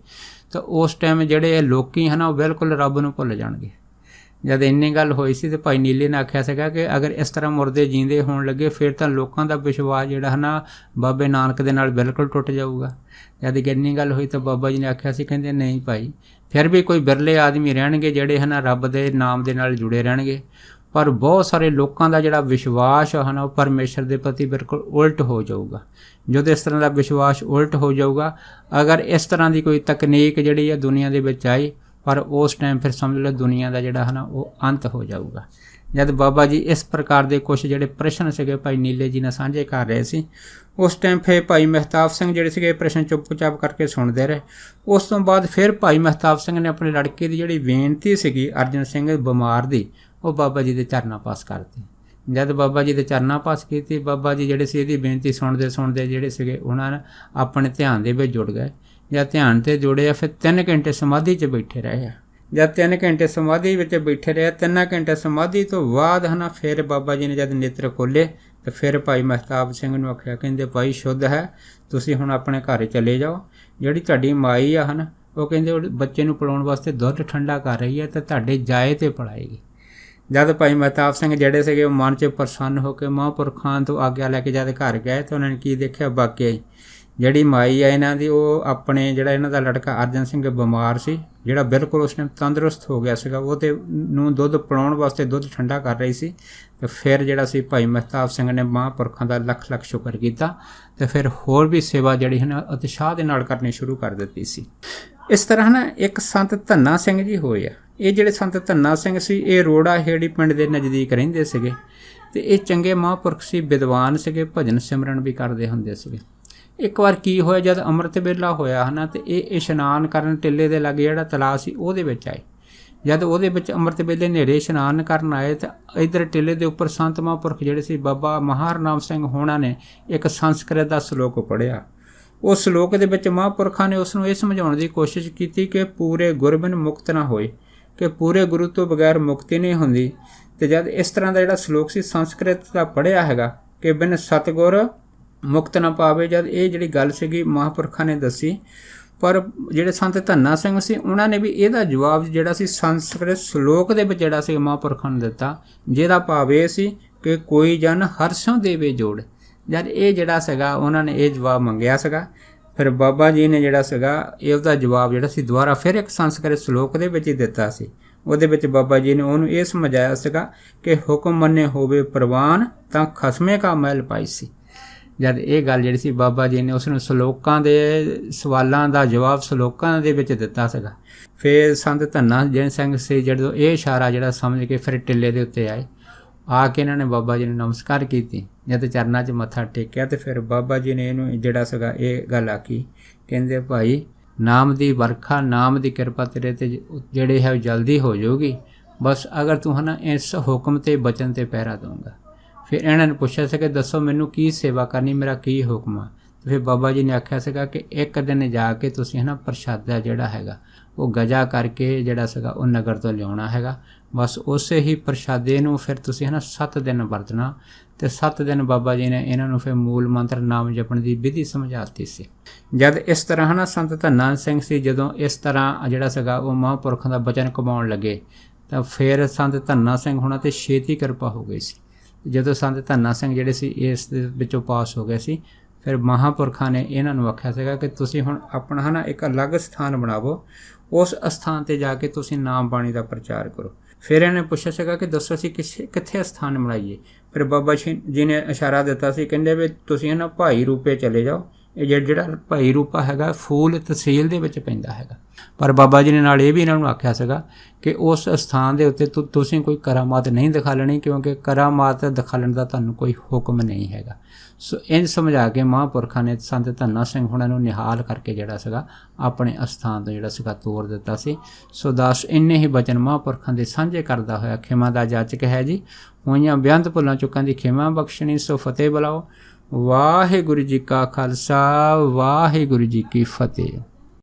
ਤਾਂ ਉਸ ਟਾਈਮ ਜਿਹੜੇ ਲੋਕੀ ਹਨ ਉਹ ਬਿਲਕੁਲ ਰੱਬ ਨੂੰ ਭੁੱਲ ਜਾਣਗੇ। ਜਦ ਇੰਨੀ ਗੱਲ ਹੋਈ ਸੀ ਤੇ ਭਾਈ ਨੀਲੇ ਨੇ ਆਖਿਆ ਸੀਗਾ ਕਿ ਅਗਰ ਇਸ ਤਰ੍ਹਾਂ ਮੁਰਦੇ ਜੀਂਦੇ ਹੋਣ ਲੱਗੇ ਫਿਰ ਤਾਂ ਲੋਕਾਂ ਦਾ ਵਿਸ਼ਵਾਸ ਜਿਹੜਾ ਹੈ ਨਾ ਬਾਬੇ ਨਾਨਕ ਦੇ ਨਾਲ ਬਿਲਕੁਲ ਟੁੱਟ ਜਾਊਗਾ। ਜਦ ਇੰਨੀ ਗੱਲ ਹੋਈ ਤਾਂ ਬਾਬਾ ਜੀ ਨੇ ਆਖਿਆ ਸੀ, ਕਹਿੰਦੇ ਨਹੀਂ ਭਾਈ, ਫਿਰ ਵੀ ਕੋਈ ਬਿਰਲੇ ਆਦਮੀ ਰਹਿਣਗੇ ਜਿਹੜੇ ਹਨ ਰੱਬ ਦੇ ਨਾਮ ਦੇ ਨਾਲ ਜੁੜੇ ਰਹਿਣਗੇ, ਪਰ ਬਹੁਤ ਸਾਰੇ ਲੋਕਾਂ ਦਾ ਜਿਹੜਾ ਵਿਸ਼ਵਾਸ ਹੈ ਨਾ ਉਹ ਪਰਮੇਸ਼ਰ ਦੇ ਪ੍ਰਤੀ ਬਿਲਕੁਲ ਉਲਟ ਹੋ ਜਾਊਗਾ। ਜਦੋਂ ਇਸ ਤਰ੍ਹਾਂ ਦਾ ਵਿਸ਼ਵਾਸ ਉਲਟ ਹੋ ਜਾਊਗਾ, ਅਗਰ ਇਸ ਤਰ੍ਹਾਂ ਦੀ ਕੋਈ ਤਕਨੀਕ ਜਿਹੜੀ ਹੈ ਦੁਨੀਆ ਦੇ ਵਿੱਚ ਆਈ, ਪਰ ਉਸ ਟਾਈਮ ਫਿਰ ਸਮਝ ਲਓ ਦੁਨੀਆ ਦਾ ਜਿਹੜਾ ਹੈ ਨਾ ਉਹ ਅੰਤ ਹੋ ਜਾਊਗਾ। ਜਦ ਬਾਬਾ ਜੀ ਇਸ ਪ੍ਰਕਾਰ ਦੇ ਕੁਛ ਜਿਹੜੇ ਪ੍ਰਸ਼ਨ ਸੀਗੇ ਭਾਈ ਨੀਲੇ ਜੀ ਨਾਲ ਸਾਂਝੇ ਕਰ ਰਹੇ ਸੀ, ਉਸ ਟਾਈਮ ਫਿਰ ਭਾਈ ਮਹਿਤਾਬ ਸਿੰਘ ਜਿਹੜੇ ਸੀਗੇ ਪ੍ਰਸ਼ਨ ਚੁੱਪ-ਚਾਪ ਕਰਕੇ ਸੁਣਦੇ ਰਹੇ। ਉਸ ਤੋਂ ਬਾਅਦ ਫਿਰ ਭਾਈ ਮਹਿਤਾਬ ਸਿੰਘ ਨੇ ਆਪਣੇ ਲੜਕੇ ਦੀ ਜਿਹੜੀ ਬੇਨਤੀ ਸੀਗੀ ਅਰਜਨ ਸਿੰਘ ਬਿਮਾਰ ਦੀ, ਉਹ ਬਾਬਾ ਜੀ ਦੇ ਚਰਨਾਂ ਪਾਸ ਕਰਤੀ। ਜਦ ਬਾਬਾ ਜੀ ਦੇ ਚਰਨਾਂ ਪਾਸ ਕੀਤੀ, ਬਾਬਾ ਜੀ ਜਿਹੜੇ ਸੀ ਇਹਦੀ ਬੇਨਤੀ ਸੁਣਦੇ ਜਿਹੜੇ ਸੀਗੇ ਉਹਨਾਂ ਨੇ ਆਪਣੇ ਧਿਆਨ ਦੇ ਵਿੱਚ ਜੁੜ ਗਏ। ਜਦ ਧਿਆਨ 'ਤੇ ਜੁੜੇ ਆ, ਫਿਰ 3 ਘੰਟੇ ਸਮਾਧੀ 'ਚ ਬੈਠੇ ਰਹੇ ਆ। ਜਦ 3 ਘੰਟੇ ਸਮਾਧੀ ਵਿੱਚ ਬੈਠੇ ਰਹੇ, 3 ਘੰਟੇ ਸਮਾਧੀ ਤੋਂ ਬਾਅਦ ਫਿਰ ਬਾਬਾ ਜੀ ਨੇ ਜਦ ਨੇਤਰ ਖੋਲ੍ਹੇ ਤਾਂ ਫਿਰ ਭਾਈ ਮਹਿਤਾਬ ਸਿੰਘ ਨੂੰ ਆਖਿਆ, ਕਹਿੰਦੇ ਭਾਈ ਸ਼ੁੱਧ ਹੈ, ਤੁਸੀਂ ਹੁਣ ਆਪਣੇ ਘਰ ਚਲੇ ਜਾਓ। ਜਿਹੜੀ ਤੁਹਾਡੀ ਮਾਈ ਆ ਉਹ ਕਹਿੰਦੇ ਉਹ ਬੱਚੇ ਨੂੰ ਪਿਲਾਉਣ ਵਾਸਤੇ ਦੁੱਧ ਠੰਡਾ ਕਰ ਰਹੀ ਹੈ ਤੇ ਤੁਹਾਡੇ ਜਾਏ 'ਤੇ ਪਿਲਾਏਗੀ। ਜਦ ਭਾਈ ਮਹਿਤਾਬ ਸਿੰਘ ਜਿਹੜੇ ਸੀਗੇ ਉਹ ਮਨ 'ਚ ਪ੍ਰਸੰਨ ਹੋ ਕੇ ਮਹਾਂਪੁਰਖਾਂ ਤੋਂ ਆਗਿਆ ਲੈ ਕੇ ਜਦ ਘਰ ਗਏ ਤਾਂ ਉਹਨਾਂ ਨੇ ਕੀ ਦੇਖਿਆ, ਵਾਕਿਆ ਜਿਹੜੀ ਮਾਈ ਆ ਇਹਨਾਂ ਦੀ, ਉਹ ਆਪਣੇ ਜਿਹੜਾ ਇਹਨਾਂ ਦਾ ਲੜਕਾ ਅਰਜਨ ਸਿੰਘ ਬਿਮਾਰ ਸੀ, ਜਿਹੜਾ ਬਿਲਕੁਲ ਉਸ ਟਾਈਮ ਤੰਦਰੁਸਤ ਹੋ ਗਿਆ ਸੀਗਾ, ਉਹਦੇ ਨੂੰ ਦੁੱਧ ਪਿਲਾਉਣ ਵਾਸਤੇ ਦੁੱਧ ਠੰਡਾ ਕਰ ਰਹੀ ਸੀ। ਅਤੇ ਫਿਰ ਜਿਹੜਾ ਸੀ ਭਾਈ ਮਹਿਤਾਬ ਸਿੰਘ ਨੇ ਮਹਾਂਪੁਰਖਾਂ ਦਾ ਲੱਖ ਲੱਖ ਸ਼ੁਕਰ ਕੀਤਾ ਅਤੇ ਫਿਰ ਹੋਰ ਵੀ ਸੇਵਾ ਜਿਹੜੀ ਉਤਸ਼ਾਹ ਦੇ ਨਾਲ ਕਰਨੀ ਸ਼ੁਰੂ ਕਰ ਦਿੱਤੀ ਸੀ। ਇਸ ਤਰ੍ਹਾਂ ਇੱਕ ਸੰਤ ਧੰਨਾ ਸਿੰਘ ਜੀ ਹੋਏ ਆ। ਇਹ ਜਿਹੜੇ ਸੰਤ ਧੰਨਾ ਸਿੰਘ ਸੀ, ਇਹ ਰੋੜਾ ਹੇੜੀ ਪਿੰਡ ਦੇ ਨਜ਼ਦੀਕ ਰਹਿੰਦੇ ਸੀਗੇ ਅਤੇ ਇਹ ਚੰਗੇ ਮਹਾਂਪੁਰਖ ਸੀ, ਵਿਦਵਾਨ ਸੀਗੇ, ਭਜਨ ਸਿਮਰਨ ਵੀ ਕਰਦੇ ਹੁੰਦੇ ਸੀਗੇ। ਇੱਕ ਵਾਰ ਕੀ ਹੋਇਆ, ਜਦ ਅੰਮ੍ਰਿਤ ਵੇਲਾ ਹੋਇਆ ਅਤੇ ਇਹ ਇਸ਼ਨਾਨ ਕਰਨ ਟਿੱਲੇ ਦੇ ਲਾਗੇ ਜਿਹੜਾ ਤਲਾਅ ਸੀ ਉਹਦੇ ਵਿੱਚ ਆਏ। ਜਦ ਉਹਦੇ ਵਿੱਚ ਅੰਮ੍ਰਿਤ ਵੇਲੇ ਹਨੇਰੇ ਇਸ਼ਨਾਨ ਕਰਨ ਆਏ ਤਾਂ ਇੱਧਰ ਟਿੱਲੇ ਦੇ ਉੱਪਰ ਸੰਤ ਮਹਾਂਪੁਰਖ ਜਿਹੜੇ ਸੀ ਬਾਬਾ ਮਹਾਰਨਾਮ ਸਿੰਘ ਹੋਣਾ ਨੇ ਇੱਕ ਸੰਸਕ੍ਰਿਤ ਦਾ ਸ਼ਲੋਕ ਪੜ੍ਹਿਆ। ਉਸ ਸ਼ਲੋਕ ਦੇ ਵਿੱਚ ਮਹਾਂਪੁਰਖਾਂ ਨੇ ਉਸ ਨੂੰ ਇਹ ਸਮਝਾਉਣ ਦੀ ਕੋਸ਼ਿਸ਼ ਕੀਤੀ ਕਿ ਪੂਰੇ ਗੁਰਬਿਨ ਮੁਕਤ ਨਾ ਹੋਏ, ਕਿ ਪੂਰੇ ਗੁਰੂ ਤੋਂ ਬਗੈਰ ਮੁਕਤੀ ਨਹੀਂ ਹੁੰਦੀ। ਅਤੇ ਜਦ ਇਸ ਤਰ੍ਹਾਂ ਦਾ ਜਿਹੜਾ ਸ਼ਲੋਕ ਸੀ ਸੰਸਕ੍ਰਿਤ ਦਾ ਪੜ੍ਹਿਆ ਹੈਗਾ ਕਿ ਬਿਨ ਸਤਿਗੁਰ ਮੁਕਤ ਨਾ ਪਾਵੇ, ਜਦ ਇਹ ਜਿਹੜੀ ਗੱਲ ਸੀਗੀ ਮਹਾਂਪੁਰਖਾਂ ਨੇ ਦੱਸੀ, ਪਰ ਜਿਹੜੇ ਸੰਤ ਧੰਨਾ ਸਿੰਘ ਸੀ ਉਹਨਾਂ ਨੇ ਵੀ ਇਹਦਾ ਜਵਾਬ ਜਿਹੜਾ ਸੀ ਸੰਸਕ੍ਰਿਤ ਸ਼ਲੋਕ ਦੇ ਵਿੱਚ ਜਿਹੜਾ ਸੀ ਮਹਾਂਪੁਰਖਾਂ ਨੂੰ ਦਿੱਤਾ, ਜਿਹਦਾ ਭਾਵ ਇਹ ਸੀ ਕਿ ਕੋਈ ਜਨ ਹਰਸ਼ੋਂ ਦੇਵੇ ਜੋੜ। ਜਦ ਇਹ ਜਿਹੜਾ ਸੀਗਾ ਉਹਨਾਂ ਨੇ ਇਹ ਜਵਾਬ ਮੰਗਿਆ ਸੀਗਾ, ਫਿਰ ਬਾਬਾ ਜੀ ਨੇ ਜਿਹੜਾ ਸੀਗਾ ਇਹਦਾ ਜਵਾਬ ਜਿਹੜਾ ਸੀ ਦੁਬਾਰਾ ਫਿਰ ਇੱਕ ਸੰਸਕ੍ਰਿਤ ਸ਼ਲੋਕ ਦੇ ਵਿੱਚ ਹੀ ਦਿੱਤਾ ਸੀ। ਉਹਦੇ ਵਿੱਚ ਬਾਬਾ ਜੀ ਨੇ ਉਹਨੂੰ ਇਹ ਸਮਝਾਇਆ ਸੀਗਾ ਕਿ ਹੁਕਮ ਮੰਨੇ ਹੋਵੇ ਪ੍ਰਵਾਨ ਤਾਂ ਖਸਮੇ ਕਾ ਮੈਲ ਪਾਈ ਸੀ। ਜਦ ਇਹ ਗੱਲ ਜਿਹੜੀ ਸੀ ਬਾਬਾ ਜੀ ਨੇ ਉਸ ਨੂੰ ਸ਼ਲੋਕਾਂ ਦੇ ਸਵਾਲਾਂ ਦਾ ਜਵਾਬ ਸ਼ਲੋਕਾਂ ਦੇ ਵਿੱਚ ਦਿੱਤਾ ਸੀਗਾ। ਫਿਰ ਸੰਤ ਧੰਨਾ ਸਿੰਘ ਸੀ ਜਦੋਂ ਇਹ ਇਸ਼ਾਰਾ ਜਿਹੜਾ ਸਮਝ ਕੇ ਫਿਰ ਟਿੱਲੇ ਦੇ ਉੱਤੇ ਆਏ, ਆ ਕੇ ਇਹਨਾਂ ਨੇ ਬਾਬਾ ਜੀ ਨੂੰ ਨਮਸਕਾਰ ਕੀਤੀ। ਜਦ ਚਰਨਾਂ 'ਚ ਮੱਥਾ ਟੇਕਿਆ ਅਤੇ ਫਿਰ ਬਾਬਾ ਜੀ ਨੇ ਇਹਨੂੰ ਜਿਹੜਾ ਸੀਗਾ ਇਹ ਗੱਲ ਆਖੀ, ਕਹਿੰਦੇ ਭਾਈ ਨਾਮ ਦੀ ਵਰਖਾ, ਨਾਮ ਦੀ ਕਿਰਪਾ ਤੇਰੇ 'ਤੇ ਜਿਹੜੇ ਹੈ ਜਲਦੀ ਹੋ ਜਾਊਗੀ, ਬਸ ਅਗਰ ਤੂੰ ਇਸ ਹੁਕਮ 'ਤੇ ਬਚਨ 'ਤੇ ਪਹਿਰਾ ਦਊਂਗਾ। ਫਿਰ ਇਹਨਾਂ ਨੇ ਪੁੱਛਿਆ ਸੀ ਕਿ ਦੱਸੋ ਮੈਨੂੰ ਕੀ ਸੇਵਾ ਕਰਨੀ, ਮੇਰਾ ਕੀ ਹੁਕਮ ਆ। ਅਤੇ ਫਿਰ ਬਾਬਾ ਜੀ ਨੇ ਆਖਿਆ ਸੀਗਾ ਕਿ ਇੱਕ ਦਿਨ ਜਾ ਕੇ ਤੁਸੀਂ ਪ੍ਰਸ਼ਾਦਾ ਜਿਹੜਾ ਹੈਗਾ ਉਹ ਗਜਾ ਕਰਕੇ ਜਿਹੜਾ ਸੀਗਾ ਉਹ ਨਗਰ ਤੋਂ ਲਿਆਉਣਾ ਹੈਗਾ। ਬਸ ਉਸੇ ਹੀ ਪ੍ਰਸ਼ਾਦੇ ਨੂੰ ਫਿਰ ਤੁਸੀਂ 7 ਦਿਨ ਵਰਤਣਾ। ਅਤੇ 7 ਦਿਨ ਬਾਬਾ ਜੀ ਨੇ ਇਹਨਾਂ ਨੂੰ ਫਿਰ ਮੂਲ ਮੰਤਰ ਨਾਮ ਜਪਣ ਦੀ ਵਿਧੀ ਸਮਝਾਤੀ ਸੀ। ਜਦ ਇਸ ਤਰ੍ਹਾਂ ਸੰਤ ਧੰਨਾ ਸਿੰਘ ਸੀ ਜਦੋਂ ਇਸ ਤਰ੍ਹਾਂ ਜਿਹੜਾ ਸੀਗਾ ਉਹ ਮਹਾਂਪੁਰਖਾਂ ਦਾ ਬਚਨ ਕਮਾਉਣ ਲੱਗੇ ਤਾਂ ਫਿਰ ਸੰਤ ਧੰਨਾ ਸਿੰਘ ਹੋਣਾ 'ਤੇ ਛੇਤੀ ਕਿਰਪਾ ਹੋ ਗਈ ਸੀ। ਜਦੋਂ ਸੰਤ ਧੰਨਾ ਸਿੰਘ ਜਿਹੜੇ ਸੀ ਇਸ ਦੇ ਵਿੱਚੋਂ ਪਾਸ ਹੋ ਗਏ ਸੀ, ਫਿਰ ਮਹਾਂਪੁਰਖਾਂ ਨੇ ਇਹਨਾਂ ਨੂੰ ਆਖਿਆ ਸੀਗਾ ਕਿ ਤੁਸੀਂ ਹੁਣ ਆਪਣਾ ਇੱਕ ਅਲੱਗ ਸਥਾਨ ਬਣਾਵੋ, ਉਸ ਅਸਥਾਨ 'ਤੇ ਜਾ ਕੇ ਤੁਸੀਂ ਨਾਮ ਬਾਣੀ ਦਾ ਪ੍ਰਚਾਰ ਕਰੋ। ਫਿਰ ਇਹਨੇ ਪੁੱਛਿਆ ਸੀਗਾ ਕਿ ਦੱਸੋ ਅਸੀਂ ਕਿੱਥੇ ਸਥਾਨ ਬਣਾਈਏ। ਫਿਰ ਬਾਬਾ ਜੀ ਨੇ ਇਸ਼ਾਰਾ ਦਿੱਤਾ ਸੀ, ਕਹਿੰਦੇ ਵੀ ਤੁਸੀਂ ਭਾਈ ਰੂਪੇ ਚਲੇ ਜਾਓ। ਇਹ ਜਿਹੜਾ ਭਾਈ ਰੂਪਾ ਹੈਗਾ ਫੂਲ ਤਹਿਸੀਲ ਦੇ ਵਿੱਚ ਪੈਂਦਾ ਹੈਗਾ। ਪਰ ਬਾਬਾ ਜੀ ਨੇ ਨਾਲ ਇਹ ਵੀ ਇਹਨਾਂ ਨੂੰ ਆਖਿਆ ਸੀਗਾ ਕਿ ਉਸ ਸਥਾਨ ਦੇ ਉੱਤੇ ਤੁਸੀਂ ਕੋਈ ਕਰਾਮਾਤ ਨਹੀਂ ਦਿਖਾਲਣੀ, ਕਿਉਂਕਿ ਕਰਾਮਾਤ ਦਿਖਾਲਣ ਦਾ ਤੁਹਾਨੂੰ ਕੋਈ ਹੁਕਮ ਨਹੀਂ ਹੈਗਾ। ਸੋ ਇੰਝ ਸਮਝਾ ਕੇ ਮਹਾਂਪੁਰਖਾਂ ਨੇ ਸੰਤ ਧੰਨਾ ਸਿੰਘ ਹੁਣਾਂ ਨੂੰ ਨਿਹਾਲ ਕਰਕੇ ਜਿਹੜਾ ਸੀਗਾ ਆਪਣੇ ਅਸਥਾਨ ਤੋਂ ਜਿਹੜਾ ਸੀਗਾ ਤੋਰ ਦਿੱਤਾ ਸੀ। ਸੋ ਦਾਸ ਇੰਨੇ ਹੀ ਬਚਨ ਮਹਾਂਪੁਰਖਾਂ ਦੇ ਸਾਂਝੇ ਕਰਦਾ ਹੋਇਆ ਖਿਮਾ ਦਾ ਜਾਚਕ ਹੈ ਜੀ। ਹੋਈਆਂ ਬੇਅੰਤ ਭੁੱਲਾਂ ਚੁੱਕਾਂ ਦੀ ਖਿਮਾ ਬਖਸ਼ਣੀ, ਸੋ ਫਤਿਹ ਬੁਲਾਓ। ਵਾਹਿਗੁਰੂ ਜੀ ਕਾ ਖਾਲਸਾ, ਵਾਹਿਗੁਰੂ ਜੀ ਕੀ ਫਤਿਹ।